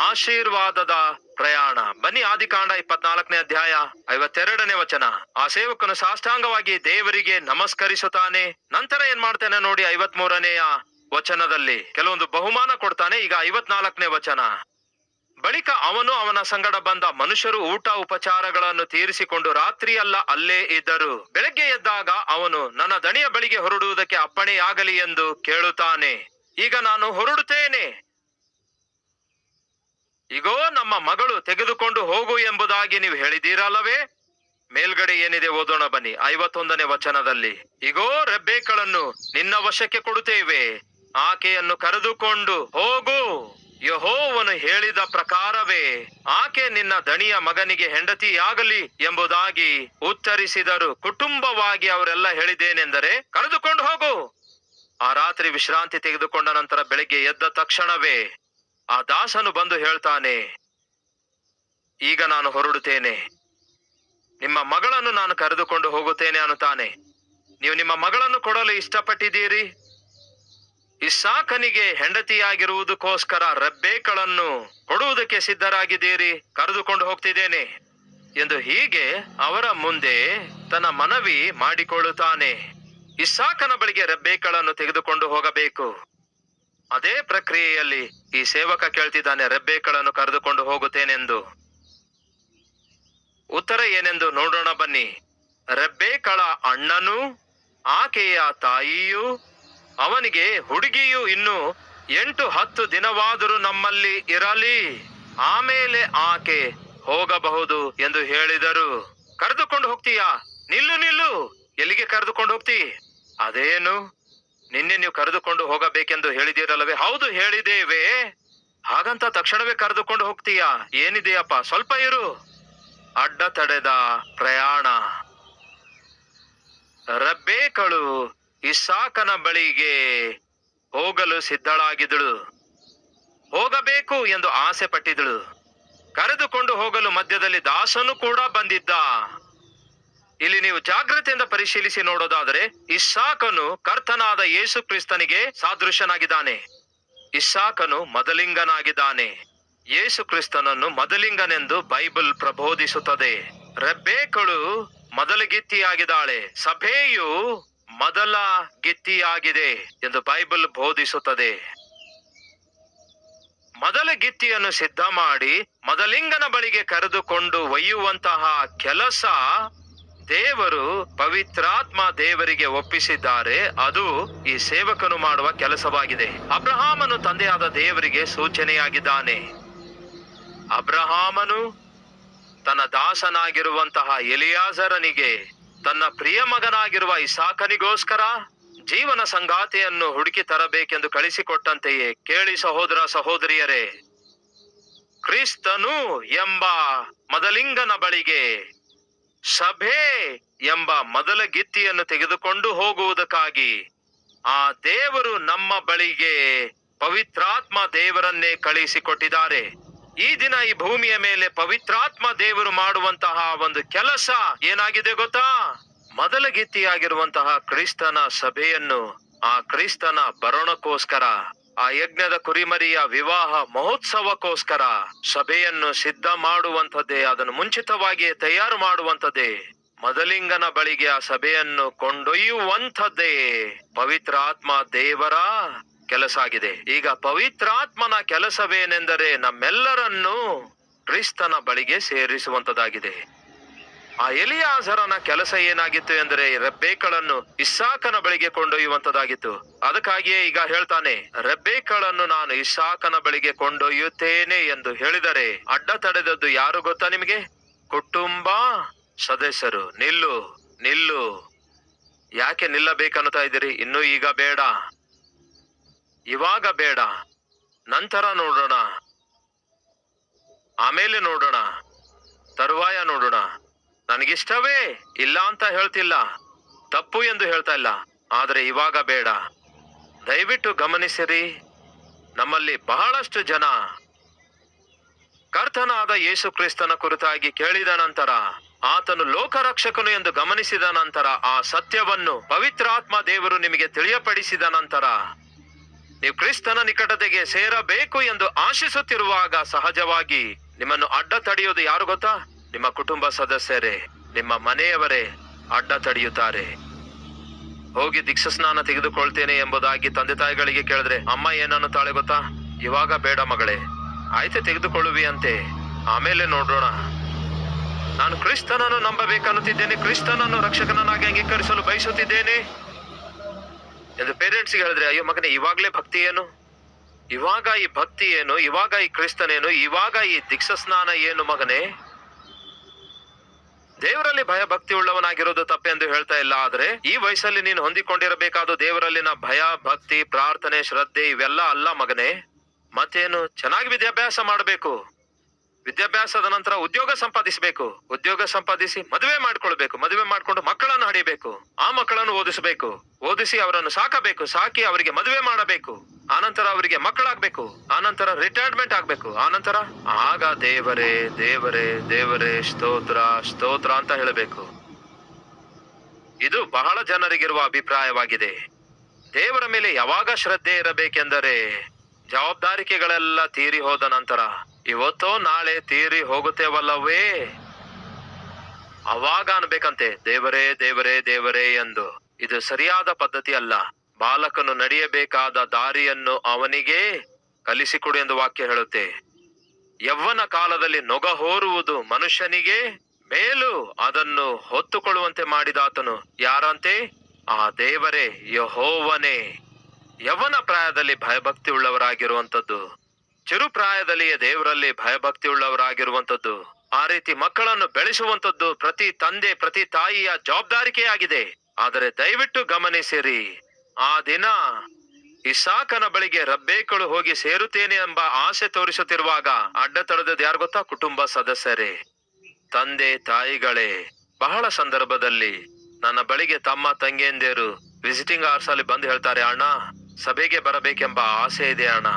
Speaker 1: ಆಶೀರ್ವಾದದ ಪ್ರಯಾಣ. ಬನ್ನಿ, ಆದಿಕಾಂಡ 24ನೇ ಅಧ್ಯಾಯ 52ನೇ ವಚನ. ಆ ಸೇವಕನು ಸಾಷ್ಟಾಂಗವಾಗಿ ದೇವರಿಗೆ ನಮಸ್ಕರಿಸುತ್ತಾನೆ. ನಂತರ ಏನ್ ಮಾಡ್ತಾನೆ ನೋಡಿ, 53ನೇ ವಚನದಲ್ಲಿ ಕೆಲವೊಂದು ಬಹುಮಾನ ಕೊಡ್ತಾನೆ. ಈಗ 54ನೇ ವಚನ. ಬಳಿಕ ಅವನು ಅವನ ಸಂಗಡ ಬಂದ ಮನುಷ್ಯರು ಊಟ ಉಪಚಾರಗಳನ್ನು ತೀರಿಸಿಕೊಂಡು ರಾತ್ರಿಯೆಲ್ಲ ಅಲ್ಲೇ ಇದ್ದರು. ಬೆಳಗ್ಗೆ ಎದ್ದಾಗ ಅವನು ನನ್ನ ದಣಿಯ ಬಳಿಗೆ ಹೊರಡುವುದಕ್ಕೆ ಅಪ್ಪಣೆಯಾಗಲಿ ಎಂದು ಕೇಳುತ್ತಾನೆ. ಈಗ ನಾನು ಹೊರಡುತ್ತೇನೆ, ಈಗೋ ನಮ್ಮ ಮಗಳು ತೆಗೆದುಕೊಂಡು ಹೋಗು ಎಂಬುದಾಗಿ ನೀವು ಹೇಳಿದ್ದೀರಲ್ಲವೇ? ಮೇಲ್ಗಡೆ ಏನಿದೆ ಓದೋಣ ಬನ್ನಿ. 51ನೇ ವಚನದಲ್ಲಿ, ಈಗೋ ರೆಬೆಕ್ಕಳನ್ನು ನಿನ್ನ ವಶಕ್ಕೆ ಕೊಡುತ್ತೇವೆ, ಆಕೆಯನ್ನು ಕರೆದುಕೊಂಡು ಹೋಗು. ಯೆಹೋವನು ಹೇಳಿದ ಪ್ರಕಾರವೇ ಆಕೆ ನಿನ್ನ ದಣಿಯ ಮಗನಿಗೆ ಹೆಂಡತಿಯಾಗಲಿ ಎಂಬುದಾಗಿ ಉತ್ತರಿಸಿದರು. ಕುಟುಂಬವಾಗಿ ಅವರೆಲ್ಲ ಹೇಳಿದ್ದೇನೆಂದರೆ, ಕರೆದುಕೊಂಡು ಹೋಗು. ಆ ರಾತ್ರಿ ವಿಶ್ರಾಂತಿ ತೆಗೆದುಕೊಂಡ ನಂತರ ಬೆಳಿಗ್ಗೆ ಎದ್ದ ತಕ್ಷಣವೇ ಆ ದಾಸನು ಬಂದು ಹೇಳ್ತಾನೆ, ಈಗ ನಾನು ಹೊರಡುತ್ತೇನೆ, ನಿಮ್ಮ ಮಗಳನ್ನು ನಾನು ಕರೆದುಕೊಂಡು ಹೋಗುತ್ತೇನೆ ಅನ್ನುತ್ತಾನೆ. ನೀವು ನಿಮ್ಮ ಮಗಳನ್ನು ಕೊಡಲು ಇಷ್ಟಪಟ್ಟಿದ್ದೀರಿ. ಇಸ್ಸಾಕನಿಗೆ ಹೆಂಡತಿಯಾಗಿರುವುದಕ್ಕೋಸ್ಕರ ರೆಬೆಕ್ಕಳನ್ನು ಕೊಡುವುದಕ್ಕೆ ಸಿದ್ಧರಾಗಿದ್ದೀರಿ. ಕರೆದುಕೊಂಡು ಹೋಗ್ತಿದ್ದೇನೆ ಎಂದು ಹೀಗೆ ಅವರ ಮುಂದೆ ತನ್ನ ಮನವಿ ಮಾಡಿಕೊಳ್ಳುತ್ತಾನೆ. ಇಸ್ಸಾಕನ ಬಳಿಗೆ ರೆಬೆಕ್ಕಳನ್ನು ತೆಗೆದುಕೊಂಡು ಹೋಗಬೇಕು. ಅದೇ ಪ್ರಕ್ರಿಯೆಯಲ್ಲಿ ಈ ಸೇವಕ ಕೇಳ್ತಿದ್ದಾನೆ, ರೆಬೆಕ್ಕಳನ್ನು ಕರೆದುಕೊಂಡು ಹೋಗುತ್ತೇನೆಂದು. ಉತ್ತರ ಏನೆಂದು ನೋಡೋಣ ಬನ್ನಿ. ರೆಬೆಕ್ಕಳ ಅಣ್ಣನು, ಆಕೆಯ ತಾಯಿಯು ಅವನಿಗೆ, ಹುಡುಗಿಯು ಇನ್ನು 8-10 ದಿನವಾದರೂ ನಮ್ಮಲ್ಲಿ ಇರಲಿ, ಆಮೇಲೆ ಆಕೆ ಹೋಗಬಹುದು ಎಂದು ಹೇಳಿದರು. ಕರೆದುಕೊಂಡು ಹೋಗ್ತೀಯಾ? ನಿಲ್ಲು ನಿಲ್ಲು, ಎಲ್ಲಿಗೆ ಕರೆದುಕೊಂಡು ಹೋಗ್ತಿ? ಅದೇನು, ನಿನ್ನೆ ನೀವು ಕರೆದುಕೊಂಡು ಹೋಗಬೇಕೆಂದು ಹೇಳಿದಿರಲ್ಲವೇ? ಹೌದು ಹೇಳಿದ್ದೇವೆ. ಹಾಗಂತ ತಕ್ಷಣವೇ ಕರೆದುಕೊಂಡು ಹೋಗ್ತೀಯಾ? ಏನಿದೆಯಪ್ಪ, ಸ್ವಲ್ಪ ಇರು. ಅಡ್ಡತಡೆದ ಪ್ರಯಾಣ. ರೆಬೆಕ್ಕಳು ಇಸ್ಸಾಕನ ಬಳಿಗೆ ಹೋಗಲು ಸಿದ್ಧಳಾಗಿದ್ದಳು. ಹೋಗಬೇಕು ಎಂದು ಆಸೆ ಪಟ್ಟಿದ್ದಳು. ಕರೆದುಕೊಂಡು ಹೋಗಲು ಮಧ್ಯದಲ್ಲಿ ದಾಸನು ಕೂಡ ಬಂದಿದ್ದ. ಇಲ್ಲಿ ನೀವು ಜಾಗ್ರತೆಯಿಂದ ಪರಿಶೀಲಿಸಿ ನೋಡೋದಾದರೆ ಇಸ್ಸಾಕನು ಕರ್ತನಾದ ಯೇಸು ಕ್ರಿಸ್ತನಿಗೆ ಸಾದೃಶ್ಯನಾಗಿದ್ದಾನೆ. ಇಸ್ಸಾಕನು ಮದಲಿಂಗನಾಗಿದ್ದಾನೆ. ಯೇಸು ಕ್ರಿಸ್ತನನ್ನು ಮದಲಿಂಗನೆಂದು ಬೈಬಲ್ ಪ್ರಬೋಧಿಸುತ್ತದೆ. ರೆಬೆಕ್ಕಳು ಮೊದಲ ಗಿತ್ತಿಯಾಗಿದ್ದಾಳೆ. ಸಭೆಯು ಮೊದಲ ಗಿತ್ತಿಯಾಗಿದೆ ಎಂದು ಬೈಬಲ್ ಬೋಧಿಸುತ್ತದೆ. ಮೊದಲ ಗಿತ್ತಿಯನ್ನು ಸಿದ್ಧ ಮಾಡಿ ಮೊದಲಿಂಗನ ಬಳಿಗೆ ಕರೆದುಕೊಂಡು ಒಯ್ಯುವಂತಹ ಕೆಲಸ ದೇವರು ಪವಿತ್ರಾತ್ಮ ದೇವರಿಗೆ ಒಪ್ಪಿಸಿದ್ದಾರೆ. ಅದು ಈ ಸೇವಕನು ಮಾಡುವ ಕೆಲಸವಾಗಿದೆ. ಅಬ್ರಹಾಮನು ತಂದೆಯಾದ ದೇವರಿಗೆ ಸೂಚನೆಯಾಗಿದ್ದಾನೆ. ಅಬ್ರಹಾಮನು ತನ್ನ ದಾಸನಾಗಿರುವಂತಹ ಎಲಿಯಾಜರನಿಗೆ ತನ್ನ ಪ್ರಿಯ ಮಗನಾಗಿರುವ ಇಸಾಕನಿಗೋಸ್ಕರ ಜೀವನ ಸಂಗಾತಿಯನ್ನು ಹುಡುಕಿ ತರಬೇಕೆಂದು ಕಳಿಸಿಕೊಟ್ಟಂತೆಯೇ ಕೇಳಿ ಸಹೋದರ ಸಹೋದರಿಯರೇ, ಕ್ರಿಸ್ತನು ಎಂಬ ಮೊದಲಿಂಗನ ಬಳಿಗೆ ಸಭೆ ಎಂಬ ಮೊದಲ ಗಿತ್ತಿಯನ್ನು ತೆಗೆದುಕೊಂಡು ಹೋಗುವುದಕ್ಕಾಗಿ ಆ ದೇವರು ನಮ್ಮ ಬಳಿಗೆ ಪವಿತ್ರಾತ್ಮ ದೇವರನ್ನೇ ಕಳಿಸಿಕೊಟ್ಟಿದ್ದಾರೆ. ಈ ದಿನ ಈ ಭೂಮಿಯ ಮೇಲೆ ಪವಿತ್ರಾತ್ಮ ದೇವರು ಮಾಡುವಂತಹ ಒಂದು ಕೆಲಸ ಏನಾಗಿದೆ ಗೊತ್ತಾ? ಮೊದಲ ಗಿತ್ತಿಯಾಗಿರುವಂತಹ ಕ್ರಿಸ್ತನ ಸಭೆಯನ್ನು ಆ ಕ್ರಿಸ್ತನ ಬರೋಣಕ್ಕೋಸ್ಕರ, ಆ ಯಜ್ಞದ ಕುರಿಮರಿಯ ವಿವಾಹ ಮಹೋತ್ಸವಕ್ಕೋಸ್ಕರ ಸಭೆಯನ್ನು ಸಿದ್ಧ ಮಾಡುವಂಥದ್ದೇ, ಅದನ್ನು ಮುಂಚಿತವಾಗಿ ತಯಾರು ಮಾಡುವಂಥದ್ದೇ, ಮೊದಲಿಂಗನ ಬಳಿಗೆ ಆ ಸಭೆಯನ್ನು ಕೊಂಡೊಯ್ಯುವಂಥದ್ದೇ ಪವಿತ್ರಾತ್ಮ ದೇವರ ಕೆಲಸ ಆಗಿದೆ. ಈಗ ಪವಿತ್ರಾತ್ಮನ ಕೆಲಸವೇನೆಂದರೆ ನಮ್ಮೆಲ್ಲರನ್ನು ಕ್ರಿಸ್ತನ ಬಳಿಗೆ ಸೇರಿಸುವಂತದ್ದಾಗಿದೆ. ಆ ಎಲಿಯಾಜರನ ಕೆಲಸ ಏನಾಗಿತ್ತು ಎಂದರೆ ರೆಬ್ಬೆಕಳನ್ನು ಇಸ್ಸಾಕನ ಬಳಿಗೆ ಕೊಂಡೊಯ್ಯುವಂತದ್ದಾಗಿತ್ತು. ಅದಕ್ಕಾಗಿಯೇ ಈಗ ಹೇಳ್ತಾನೆ, ರೆಬ್ಬೆಕಳನ್ನು ನಾನು ಇಸ್ಸಾಕನ ಬಳಿಗೆ ಕೊಂಡೊಯ್ಯುತ್ತೇನೆ ಎಂದು ಹೇಳಿದರೆ ಅಡ್ಡ ತಡೆದದ್ದು ಯಾರು ಗೊತ್ತಾ ನಿಮಗೆ? ಕುಟುಂಬ ಸದಸ್ಯರು. ನಿಲ್ಲು ನಿಲ್ಲು, ಯಾಕೆ ನಿಲ್ಲಬೇಕನ್ನುತ್ತಾ ಇದ್ದೀರಿ? ಇನ್ನು ಈಗ ಬೇಡ, ಇವಾಗ ಬೇಡ, ನಂತರ ನೋಡೋಣ, ಆಮೇಲೆ ನೋಡೋಣ, ತರುವಾಯ ನೋಡೋಣ. ನನಗಿಷ್ಟವೇ ಇಲ್ಲ ಅಂತ ಹೇಳ್ತಿಲ್ಲ, ತಪ್ಪು ಎಂದು ಹೇಳ್ತಾ ಇಲ್ಲ, ಆದ್ರೆ ಇವಾಗ ಬೇಡ. ದಯವಿಟ್ಟು ಗಮನಿಸಿರಿ, ನಮ್ಮಲ್ಲಿ ಬಹಳಷ್ಟು ಜನ ಕರ್ತನಾದ ಯೇಸು ಕ್ರಿಸ್ತನ ಕುರಿತಾಗಿ ಕೇಳಿದ ನಂತರ, ಆತನು ಲೋಕರಕ್ಷಕನು ಎಂದು ಗಮನಿಸಿದ ನಂತರ, ಆ ಸತ್ಯವನ್ನು ಪವಿತ್ರಾತ್ಮ ದೇವರು ನಿಮಗೆ ತಿಳಿಯಪಡಿಸಿದ ನಂತರ ನೀವು ಕ್ರಿಸ್ತನ ನಿಕಟತೆಗೆ ಸೇರಬೇಕು ಎಂದು ಆಶಿಸುತ್ತಿರುವಾಗ ಸಹಜವಾಗಿ ನಿಮ್ಮನ್ನು ಅಡ್ಡ ತಡೆಯುವುದು ಯಾರು ಗೊತ್ತಾ? ನಿಮ್ಮ ಕುಟುಂಬ ಸದಸ್ಯರೇ, ನಿಮ್ಮ ಮನೆಯವರೇ ಅಡ್ಡ ತಡೆಯುತ್ತಾರೆ. ಹೋಗಿ ದೀಕ್ಷಾ ಸ್ನಾನ ತೆಗೆದುಕೊಳ್ತೇನೆ ಎಂಬುದಾಗಿ ತಂದೆ ತಾಯಿಗಳಿಗೆ ಕೇಳಿದ್ರೆ ಅಮ್ಮ ಏನನ್ನುತ್ತಾಳೆ ಗೊತ್ತಾ? ಇವಾಗ ಬೇಡ ಮಗಳೇ, ಆಯ್ತು ತೆಗೆದುಕೊಳ್ಳುವಿ ಅಂತೆ, ಆಮೇಲೆ ನೋಡೋಣ. ನಾನು ಕ್ರಿಸ್ತನನ್ನು ನಂಬಬೇಕನ್ನುತ್ತಿದ್ದೇನೆ, ಕ್ರಿಸ್ತನನ್ನು ರಕ್ಷಕನನ್ನಾಗಿ ಅಂಗೀಕರಿಸಲು ಬಯಸುತ್ತಿದ್ದೇನೆ ಎಂದು ಪೇರೆಂಟ್ಸ್ಗೆ ಹೇಳಿದ್ರೆ, ಅಯ್ಯೋ ಮಗನೇ, ಇವಾಗ್ಲೇ ಭಕ್ತಿ ಏನು? ಇವಾಗ ಈ ಭಕ್ತಿ ಏನು? ಇವಾಗ ಈ ಕ್ರಿಸ್ತನೇನು? ಇವಾಗ ಈ ದೀಕ್ಷಾ ಸ್ನಾನ ಏನು ಮಗನೇ? ದೇವರಲ್ಲಿ ಭಯ ಭಕ್ತಿ ಉಳ್ಳವನಾಗಿರೋದು ತಪ್ಪೆಂದು ಹೇಳ್ತಾ ಇಲ್ಲ, ಆದ್ರೆ ಈ ವಯಸ್ಸಲ್ಲಿ ನೀನು ಹೊಂದಿಕೊಂಡಿರಬೇಕಾದ ದೇವರಲ್ಲಿನ ಭಯ ಭಕ್ತಿ ಪ್ರಾರ್ಥನೆ ಶ್ರದ್ಧೆ ಇವೆಲ್ಲ ಅಲ್ಲ ಮಗನೇ. ಮತ್ತೇನು? ಚೆನ್ನಾಗಿ ವಿದ್ಯಾಭ್ಯಾಸ ಮಾಡಬೇಕು, ವಿದ್ಯಾಭ್ಯಾಸದ ನಂತರ ಉದ್ಯೋಗ ಸಂಪಾದಿಸಬೇಕು, ಉದ್ಯೋಗ ಸಂಪಾದಿಸಿ ಮದುವೆ ಮಾಡ್ಕೊಳ್ಬೇಕು, ಮದುವೆ ಮಾಡ್ಕೊಂಡು ಮಕ್ಕಳನ್ನು ಹಡಿಬೇಕು, ಆ ಮಕ್ಕಳನ್ನು ಓದಿಸಬೇಕು, ಓದಿಸಿ ಅವರನ್ನು ಸಾಕಬೇಕು, ಸಾಕಿ ಅವರಿಗೆ ಮದುವೆ ಮಾಡಬೇಕು, ಆನಂತರ ಅವರಿಗೆ ಮಕ್ಕಳಾಗ್ಬೇಕು, ಆನಂತರ ರಿಟೈರ್ಮೆಂಟ್ ಆಗ್ಬೇಕು, ಆನಂತರ ಆಗ ದೇವರೇ ದೇವರೇ ದೇವರೇ ಸ್ತೋತ್ರ ಸ್ತೋತ್ರ ಅಂತ ಹೇಳಬೇಕು. ಇದು ಬಹಳ ಜನರಿಗಿರುವ ಅಭಿಪ್ರಾಯವಾಗಿದೆ. ದೇವರ ಮೇಲೆ ಯಾವಾಗ ಶ್ರದ್ಧೆ ಇರಬೇಕೆಂದರೆ ಜವಾಬ್ದಾರಿಕೆಗಳೆಲ್ಲ ತೀರಿ ಹೋದ ನಂತರ, ಇವತ್ತೋ ನಾಳೆ ತೀರಿ ಹೋಗುತ್ತೇವಲ್ಲವೇ, ಅವಾಗ ಅನ್ಬೇಕಂತೆ ದೇವರೇ ದೇವರೇ ದೇವರೇ ಎಂದು. ಇದು ಸರಿಯಾದ ಪದ್ಧತಿ ಅಲ್ಲ. ಬಾಲಕನು ನಡೆಯಬೇಕಾದ ದಾರಿಯನ್ನು ಅವನಿಗೆ ಕಲಿಸಿಕೊಡು ಎಂದು ವಾಕ್ಯ ಹೇಳುತ್ತೆ. ಯವ್ವನ ಕಾಲದಲ್ಲಿ ನೊಗ ಹೋರುವುದು ಮನುಷ್ಯನಿಗೆ ಮೇಲು, ಅದನ್ನು ಹೊತ್ತುಕೊಳ್ಳುವಂತೆ ಮಾಡಿದಾತನು ಯಾರಂತೆ? ಆ ದೇವರೇ, ಯೆಹೋವನೇ. ಯವ್ವನ ಪ್ರಾಯದಲ್ಲಿ ಭಯಭಕ್ತಿ ಉಳ್ಳವರಾಗಿರುವಂತದ್ದು, ಚಿರು ಪ್ರಾಯದಲ್ಲಿಯೇ ದೇವರಲ್ಲಿ ಭಯಭಕ್ತಿ ಉಳ್ಳವರಾಗಿರುವಂತದ್ದು, ಆ ರೀತಿ ಮಕ್ಕಳನ್ನು ಬೆಳೆಸುವಂತದ್ದು ಪ್ರತಿ ತಂದೆ ಪ್ರತಿ ತಾಯಿಯ ಜವಾಬ್ದಾರಿಕೆಯಾಗಿದೆ. ಆದರೆ ದಯವಿಟ್ಟು ಗಮನಿಸಿರಿ, ಆ ದಿನ ಇಸಾಕನ ಬಳಿಗೆ ರಬ್ಬೇಕಳು ಹೋಗಿ ಸೇರುತ್ತೇನೆ ಎಂಬ ಆಸೆ ತೋರಿಸುತ್ತಿರುವಾಗ ಅಡ್ಡ ತಡೆದದ್ದು ಯಾರು ಗೊತ್ತಾ? ಕುಟುಂಬ ಸದಸ್ಯರೇ, ತಂದೆ ತಾಯಿಗಳೇ. ಬಹಳ ಸಂದರ್ಭದಲ್ಲಿ ನನ್ನ ಬಳಿಗೆ ತಮ್ಮ ತಂಗಿಯಂದಿರು ವಿಸಿಟಿಂಗ್ ಅವರ್ಸ್ ಅಲ್ಲಿ ಬಂದು ಹೇಳ್ತಾರೆ, ಅಣ್ಣ ಸಭೆಗೆ ಬರಬೇಕೆಂಬ ಆಸೆ ಇದೆ ಅಣ್ಣ,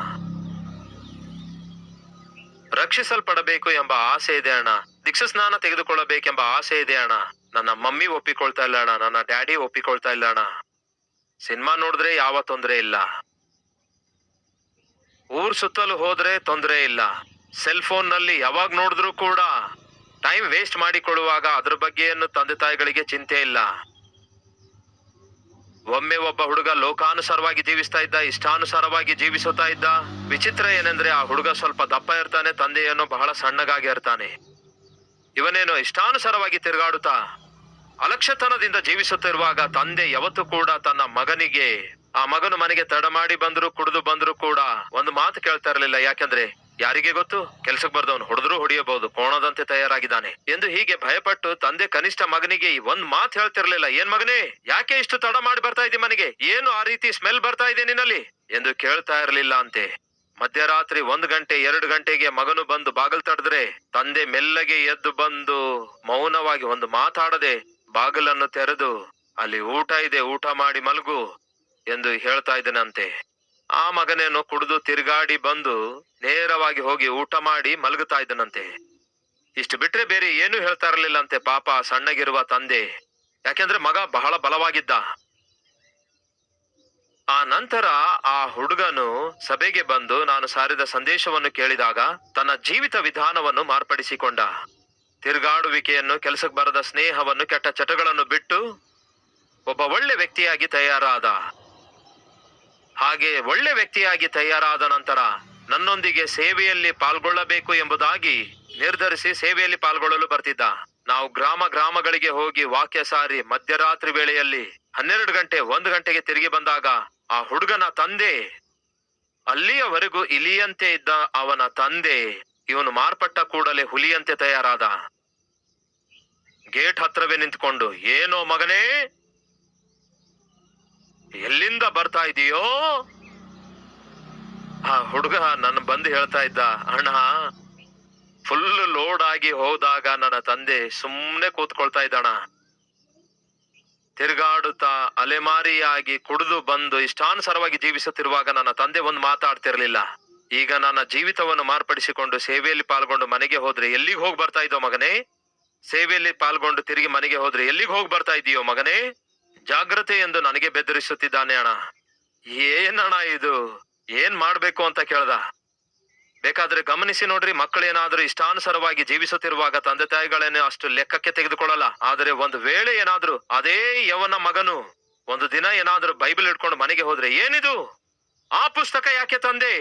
Speaker 1: ರಕ್ಷಿಸಲ್ಪಡಬೇಕು ಎಂಬ ಆಸೆ ಇದೆ ಅಣ್ಣ, ದೀಕ್ಷಾ ಸ್ನಾನ ತೆಗೆದುಕೊಳ್ಳಬೇಕೆಂಬ ಆಸೆ ಇದೆ ಅಣ್ಣ, ನನ್ನ ಮಮ್ಮಿ ಒಪ್ಪಿಕೊಳ್ತಾ ಇಲ್ಲ ಅಣ್ಣ, ನನ್ನ ಡ್ಯಾಡಿ ಒಪ್ಪಿಕೊಳ್ತಾ ಇಲ್ಲ ಅಣ್ಣ, ಸಿನಿಮಾ ನೋಡಿದ್ರೆ ಯಾವ ತೊಂದರೆ ಇಲ್ಲ, ಊರ್ ಸುತ್ತಲೂ ಹೋದ್ರೆ ತೊಂದರೆ ಇಲ್ಲ, ಸೆಲ್ ಫೋನ್ ನಲ್ಲಿ ಯಾವಾಗ ನೋಡಿದ್ರು ಕೂಡ ಟೈಮ್ ವೇಸ್ಟ್ ಮಾಡಿಕೊಳ್ಳುವಾಗ ಅದ್ರ ಬಗ್ಗೆ ಏನು ತಂದೆ ತಾಯಿಗಳಿಗೆ ಚಿಂತೆ ಇಲ್ಲ, ಒಮ್ಮೆ ಒಬ್ಬ ಹುಡುಗ ಲೋಕಾನುಸಾರವಾಗಿ ಜೀವಿಸ್ತಾ ಇದ್ದ, ಇಷ್ಟಾನುಸಾರವಾಗಿ ಜೀವಿಸುತ್ತಾ ಇದ್ದ. ವಿಚಿತ್ರ ಏನೆಂದ್ರೆ ಆ ಹುಡುಗ ಸ್ವಲ್ಪ ದಪ್ಪ ಇರ್ತಾನೆ, ತಂದೆಯನ್ನು ಬಹಳ ಸಣ್ಣಗಾಗಿ ಇರ್ತಾನೆ. ಇವನೇನೋ ಇಷ್ಟಾನುಸಾರವಾಗಿ ತಿರುಗಾಡುತ್ತಾ ಅಲಕ್ಷ್ಯತನದಿಂದ ಜೀವಿಸುತ್ತಿರುವಾಗ ತಂದೆ ಯಾವತ್ತೂ ಕೂಡ ತನ್ನ ಮಗನಿಗೆ, ಆ ಮಗನು ಮನೆಗೆ ತಡ ಮಾಡಿ ಬಂದ್ರು, ಕುಡಿದು ಬಂದ್ರು ಕೂಡ ಒಂದು ಮಾತು ಕೇಳ್ತಾ ಇರಲಿಲ್ಲ. ಯಾಕಂದ್ರೆ ಯಾರಿಗೆ ಗೊತ್ತು, ಕೆಲ್ಸಕ್ಕೆ ಬರ್ದವನು ಹೊಡೆದ್ರು ಹೊಡೆಯಬಹುದು, ಕೋಣದಂತೆ ತಯಾರಾಗಿದ್ದಾನೆ ಎಂದು ಹೀಗೆ ಭಯಪಟ್ಟು ತಂದೆ ಕನಿಷ್ಠ ಮಗನಿಗೆ ಒಂದ್ ಮಾತು ಹೇಳ್ತಿರ್ಲಿಲ್ಲ. ಏನ್ ಮಗನೇ, ಯಾಕೆ ಇಷ್ಟು ತಡ ಮಾಡಿ ಬರ್ತಾ ಇದ್ದಿ ಮನೆಗೆ, ಏನು ಆ ರೀತಿ ಸ್ಮೆಲ್ ಬರ್ತಾ ಇದೆ ನಿನ್ನಲ್ಲಿ ಎಂದು ಕೇಳ್ತಾ ಇರ್ಲಿಲ್ಲ ಅಂತೆ. ಮಧ್ಯರಾತ್ರಿ 1 ಗಂಟೆ 2 ಗಂಟೆಗೆ ಮಗನು ಬಂದು ಬಾಗಿಲು ತಡೆದ್ರೆ ತಂದೆ ಮೆಲ್ಲಗೆ ಎದ್ದು ಬಂದು ಮೌನವಾಗಿ ಒಂದು ಮಾತಾಡದೆ ಬಾಗಿಲನ್ನು ತೆರೆದು, ಅಲ್ಲಿ ಊಟ ಇದೆ, ಊಟ ಮಾಡಿ ಮಲಗು ಎಂದು ಹೇಳ್ತಾ ಇದ್ದನಂತೆ. ಆ ಮಗನೇನು ಕುಡಿದು ತಿರುಗಾಡಿ ಬಂದು ನೇರವಾಗಿ ಹೋಗಿ ಊಟ ಮಾಡಿ ಮಲಗುತ್ತಾ ಇದ್ದನಂತೆ. ಇಷ್ಟು ಬಿಟ್ರೆ ಬೇರೆ ಏನು ಹೇಳ್ತಾ ಇರಲಿಲ್ಲ ಅಂತೆ ಪಾಪ ಸಣ್ಣಗಿರುವ ತಂದೆ, ಯಾಕೆಂದ್ರೆ ಮಗ ಬಹಳ ಬಲವಾಗಿದ್ದ. ಆ ನಂತರ ಆ ಹುಡುಗನು ಸಭೆಗೆ ಬಂದು ನಾನು ಸಾರಿದ ಸಂದೇಶವನ್ನು ಕೇಳಿದಾಗ ತನ್ನ ಜೀವಿತ ವಿಧಾನವನ್ನು ಮಾರ್ಪಡಿಸಿಕೊಂಡ. ತಿರುಗಾಡುವಿಕೆಯನ್ನು, ಕೆಲಸಕ್ಕೆ ಬರದ ಸ್ನೇಹವನ್ನು, ಕೆಟ್ಟ ಚಟಗಳನ್ನು ಬಿಟ್ಟು ಒಬ್ಬ ಒಳ್ಳೆ ವ್ಯಕ್ತಿಯಾಗಿ ತಯಾರಾದ. ಹಾಗೆ ಒಳ್ಳೆ ವ್ಯಕ್ತಿಯಾಗಿ ತಯಾರಾದ ನಂತರ ನನ್ನೊಂದಿಗೆ ಸೇವೆಯಲ್ಲಿ ಪಾಲ್ಗೊಳ್ಳಬೇಕು ಎಂಬುದಾಗಿ ನಿರ್ಧರಿಸಿ ಸೇವೆಯಲ್ಲಿ ಪಾಲ್ಗೊಳ್ಳಲು ಬರ್ತಿದ್ದ. ನಾವು ಗ್ರಾಮಗಳಿಗೆ ಹೋಗಿ ವಾಕ್ಯ ಸಾರಿ ಮಧ್ಯರಾತ್ರಿ ವೇಳೆಯಲ್ಲಿ 12 ಗಂಟೆ 1 ಗಂಟೆಗೆ ತಿರುಗಿ ಬಂದಾಗ ಆ ಹುಡುಗನ ತಂದೆ, ಅಲ್ಲಿಯವರೆಗೂ ಇಲಿಯಂತೆ ಇದ್ದ ಅವನ ತಂದೆ ಇವನು ಮಾರ್ಪಟ್ಟ ಕೂಡಲೇ ಹುಲಿಯಂತೆ ತಯಾರಾದ. ಗೇಟ್ ಹತ್ರವೇ ನಿಂತ್ಕೊಂಡು, ಏನೋ ಮಗನೇ, ಎಲ್ಲಿಂದ ಬರ್ತಾ ಇದೆಯೋ? ಆ ಹುಡುಗ ನನ್ನ ಬಂದು ಹೇಳ್ತಾ ಇದ್ದ, ಅಣ್ಣ, ಫುಲ್ ಲೋಡ್ ಆಗಿ ಹೋದಾಗ ನನ್ನ ತಂದೆ ಸುಮ್ನೆ ಕೂತ್ಕೊಳ್ತಾ ಇದ್ದಣ. ತಿರುಗಾಡುತ್ತಾ ಅಲೆಮಾರಿಯಾಗಿ ಕುಡಿದು ಬಂದು ಇಷ್ಟಾನುಸಾರವಾಗಿ ಜೀವಿಸುತ್ತಿರುವಾಗ ನನ್ನ ತಂದೆ ಒಂದು ಮಾತಾಡ್ತಿರ್ಲಿಲ್ಲ. ಈಗ ನನ್ನ ಜೀವಿತವನ್ನು ಮಾರ್ಪಡಿಸಿಕೊಂಡು ಸೇವೆಯಲ್ಲಿ ಪಾಲ್ಗೊಂಡು ಮನೆಗೆ ಹೋದ್ರೆ ಎಲ್ಲಿಗೆ ಹೋಗಿ ಬರ್ತಾ ಇದ್ದೋ ಮಗನೇ? ಸೇವೆಯಲ್ಲಿ ಪಾಲ್ಗೊಂಡು ತಿರುಗಿ ಮನೆಗೆ ಹೋದ್ರೆ ಎಲ್ಲಿಗೆ ಹೋಗಿ ಬರ್ತಾ ಇದೀಯೋ ಮಗನೇ? ಜಾಗ್ರತೆ ಎಂದು ನನಗೆ ಬೆದರಿಸುತ್ತಿದ್ದಾನೆ ಅಣ್ಣ. ಏನಣ್ಣ ಇದು, ಏನ್ ಮಾಡ್ಬೇಕು ಅಂತ ಕೇಳ್ದ. ಬೇಕಾದ್ರೆ ಗಮನಿಸಿ ನೋಡ್ರಿ, ಮಕ್ಕಳೇನಾದ್ರೂ ಇಷ್ಟಾನುಸಾರವಾಗಿ ಜೀವಿಸುತ್ತಿರುವಾಗ ತಂದೆ ತಾಯಿಗಳೇನು ಅಷ್ಟು ಲೆಕ್ಕಕ್ಕೆ ತೆಗೆದುಕೊಳ್ಳಲ್ಲ. ಆದ್ರೆ ಒಂದು ವೇಳೆ ಏನಾದ್ರೂ ಅದೇ ಯವನ ಮಗನು ಒಂದು ದಿನ ಏನಾದ್ರೂ ಬೈಬಲ್ ಇಟ್ಕೊಂಡು ಮನೆಗೆ ಹೋದ್ರೆ, ಏನಿದು, ಆ ಪುಸ್ತಕ ಯಾಕೆ ತಂದೆ?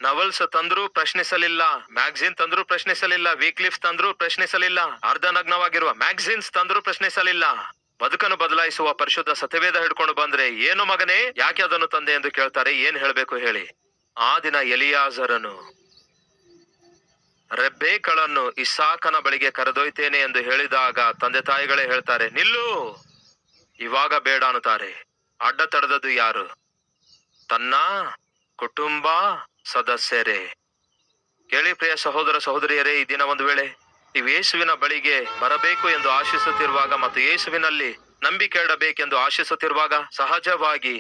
Speaker 1: ನವಲ್ಸ್ ತಂದ್ರು ಪ್ರಶ್ನಿಸಲಿಲ್ಲ, ಮ್ಯಾಗಝಿನ್ ತಂದ್ರು ಪ್ರಶ್ನಿಸಲಿಲ್ಲ, ವೀಕ್ಲಿಫ್ ತಂದ್ರು ಪ್ರಶ್ನಿಸಲಿಲ್ಲ, ಅರ್ಧನಗ್ನವಾಗಿರುವ ಮ್ಯಾಗಝಿನ್ಸ್ ತಂದ್ರು ಪ್ರಶ್ನಿಸಲಿಲ್ಲ. ಬದುಕನ್ನು ಬದಲಾಯಿಸುವ ಪರಿಶುದ್ಧ ಸತ್ಯವೇದ ಹಿಡ್ಕೊಂಡು ಬಂದ್ರೆ, ಏನು ಮಗನೇ, ಯಾಕೆ ಅದನ್ನು ತಂದೆ ಎಂದು ಕೇಳ್ತಾರೆ. ಏನ್ ಹೇಳ್ಬೇಕು ಹೇಳಿ? ಆ ದಿನ ಎಲಿಯಾಜರನು ರೆಬ್ಬೆಕಳನ್ನು ಇಸಾಕನ ಬಳಿಗೆ ಕರೆದೊಯ್ತೇನೆ ಎಂದು ಹೇಳಿದಾಗ ತಂದೆ ತಾಯಿಗಳೇ ಹೇಳ್ತಾರೆ, ನಿಲ್ಲು, ಇವಾಗ ಬೇಡ ಅನ್ನುತ್ತಾರೆ. ಅಡ್ಡ ತಡೆದದ್ದು ಯಾರು? ತನ್ನ ಕುಟುಂಬ ಸದಸ್ಯರೇ. ಕೇಳಿ ಪ್ರಿಯ ಸಹೋದರ ಸಹೋದರಿಯರೇ, ಈ ದಿನ ಒಂದು ವೇಳೆ ನೀವು ಯೇಸುವಿನ ಬಳಿಗೆ ಬರಬೇಕು ಎಂದು ಆಶಿಸುತ್ತಿರುವಾಗ ಮತ್ತು ಯೇಸುವಿನಲ್ಲಿ ನಂಬಿಕೆ ಇಡಬೇಕೆಂದು ಆಶಿಸುತ್ತಿರುವಾಗ ಸಹಜವಾಗಿ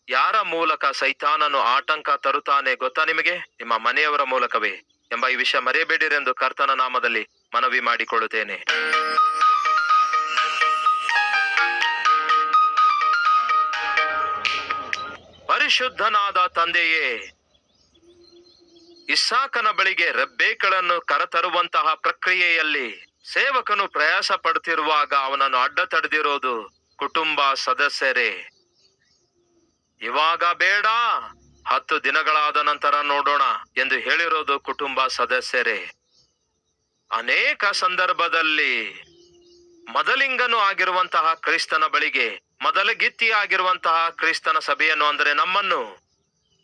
Speaker 1: ಯಾರ ಮೂಲಕ ಸೈತಾನನು ಆಟಂಕ ತರುತ್ತಾನೆ ಗೊತ್ತಾ ನಿಮಗೆ? ನಿಮ್ಮ ಮನೆಯವರ ಮೂಲಕವೇ ಎಂಬ ಈ ವಿಷಯ ಮರೆಯಬೇಡಿರೆಂದು ಕರ್ತನ ನಾಮದಲ್ಲಿ ಮನವಿ ಮಾಡಿಕೊಳ್ಳುತ್ತೇನೆ. ಪರಿಶುದ್ಧನಾದ ತಂದೆಯೇ, ಇಸಾಕನ ಬಳಿಗೆ ರೆಬ್ಬೆಕಳನ್ನು ಕರೆತರುವಂತಹ ಪ್ರಕ್ರಿಯೆಯಲ್ಲಿ ಸೇವಕನು ಪ್ರಯಾಸ ಪಡುತ್ತಿರುವಾಗ ಅವನನ್ನು ಅಡ್ಡ ತಡೆದಿರೋದು ಕುಟುಂಬ ಸದಸ್ಯರೇ. ಇವಾಗ ಬೇಡ, 10 ದಿನಗಳಾದ ನಂತರ ನೋಡೋಣ ಎಂದು ಹೇಳಿರೋದು ಕುಟುಂಬ ಸದಸ್ಯರೇ. ಅನೇಕ ಸಂದರ್ಭದಲ್ಲಿ ಮೊದಲಿಂಗನು ಆಗಿರುವಂತಹ ಕ್ರಿಸ್ತನ ಬಳಿಗೆ, ಮೊದಲಗಿತ್ತಿ ಆಗಿರುವಂತಹ ಕ್ರಿಸ್ತನ ಸಭೆಯನ್ನು, ಅಂದರೆ ನಮ್ಮನ್ನು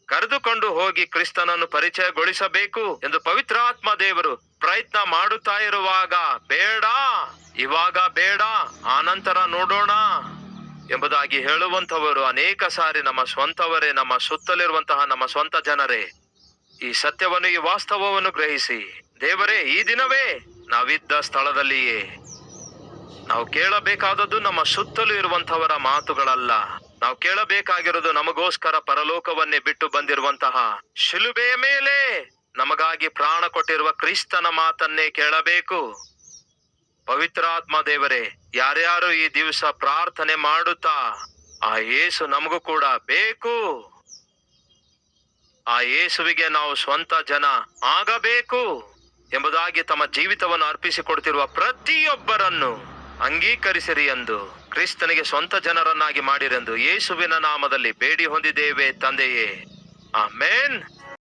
Speaker 1: ಕರೆದುಕೊಂಡು ಹೋಗಿ ಕ್ರಿಸ್ತನನ್ನು ಪರಿಚಯಗೊಳಿಸಬೇಕು ಎಂದು ಪವಿತ್ರಾತ್ಮ ದೇವರು ಪ್ರಯತ್ನ ಮಾಡುತ್ತಾ ಇರುವಾಗ, ಬೇಡ, ಇವಾಗ ಬೇಡ, ಆನಂತರ ನೋಡೋಣ ಎಂಬುದಾಗಿ ಹೇಳುವಂತವರು ಅನೇಕ ಸಾರಿ ನಮ್ಮ ಸ್ವಂತವರೇ, ನಮ್ಮ ಸುತ್ತಲಿರುವಂತಹ ನಮ್ಮ ಸ್ವಂತ ಜನರೇ. ಈ ಸತ್ಯವನ್ನು, ಈ ವಾಸ್ತವವನ್ನು ಗ್ರಹಿಸಿ, ದೇವರೇ, ಈ ದಿನವೇ ನಾವಿದ್ದ ಸ್ಥಳದಲ್ಲಿಯೇ ನಾವು ಕೇಳಬೇಕಾದದ್ದು ನಮ್ಮ ಸುತ್ತಲೂ ಇರುವಂತವರ ಮಾತುಗಳಲ್ಲ. ನಾವು ಕೇಳಬೇಕಾಗಿರೋದು ನಮಗೋಸ್ಕರ ಪರಲೋಕವನ್ನೇ ಬಿಟ್ಟು ಬಂದಿರುವಂತಹ, ಶಿಲುಬೆಯ ಮೇಲೆ ನಮಗಾಗಿ ಪ್ರಾಣ ಕೊಟ್ಟಿರುವ ಕ್ರಿಸ್ತನ ಮಾತನ್ನೇ ಕೇಳಬೇಕು. ಪವಿತ್ರಾತ್ಮ ದೇವರೇ, ಯಾರ್ಯಾರು ಈ ದಿವಸ ಪ್ರಾರ್ಥನೆ ಮಾಡುತ್ತಾ ಆ ಯೇಸು ನಮಗೂ ಕೂಡ ಬೇಕು, ಆ ಯೇಸುವಿಗೆ ನಾವು ಸ್ವಂತ ಜನ ಆಗಬೇಕು ಎಂಬುದಾಗಿ ತಮ್ಮ ಜೀವಿತವನ್ನು ಅರ್ಪಿಸಿಕೊಡ್ತಿರುವ ಪ್ರತಿಯೊಬ್ಬರನ್ನು ಅಂಗೀಕರಿಸಿರಿ ಎಂದು ಕ್ರಿಸ್ತನಿಗೆ ಸ್ವಂತ ಜನರನ್ನಾಗಿ ಮಾಡಿರೆಂದು ಯೇಸುವಿನ ನಾಮದಲ್ಲಿ ಬೇಡಿ ಹೊಂದಿದ್ದೇವೆ ತಂದೆಯೇ. ಆಮೇನ್.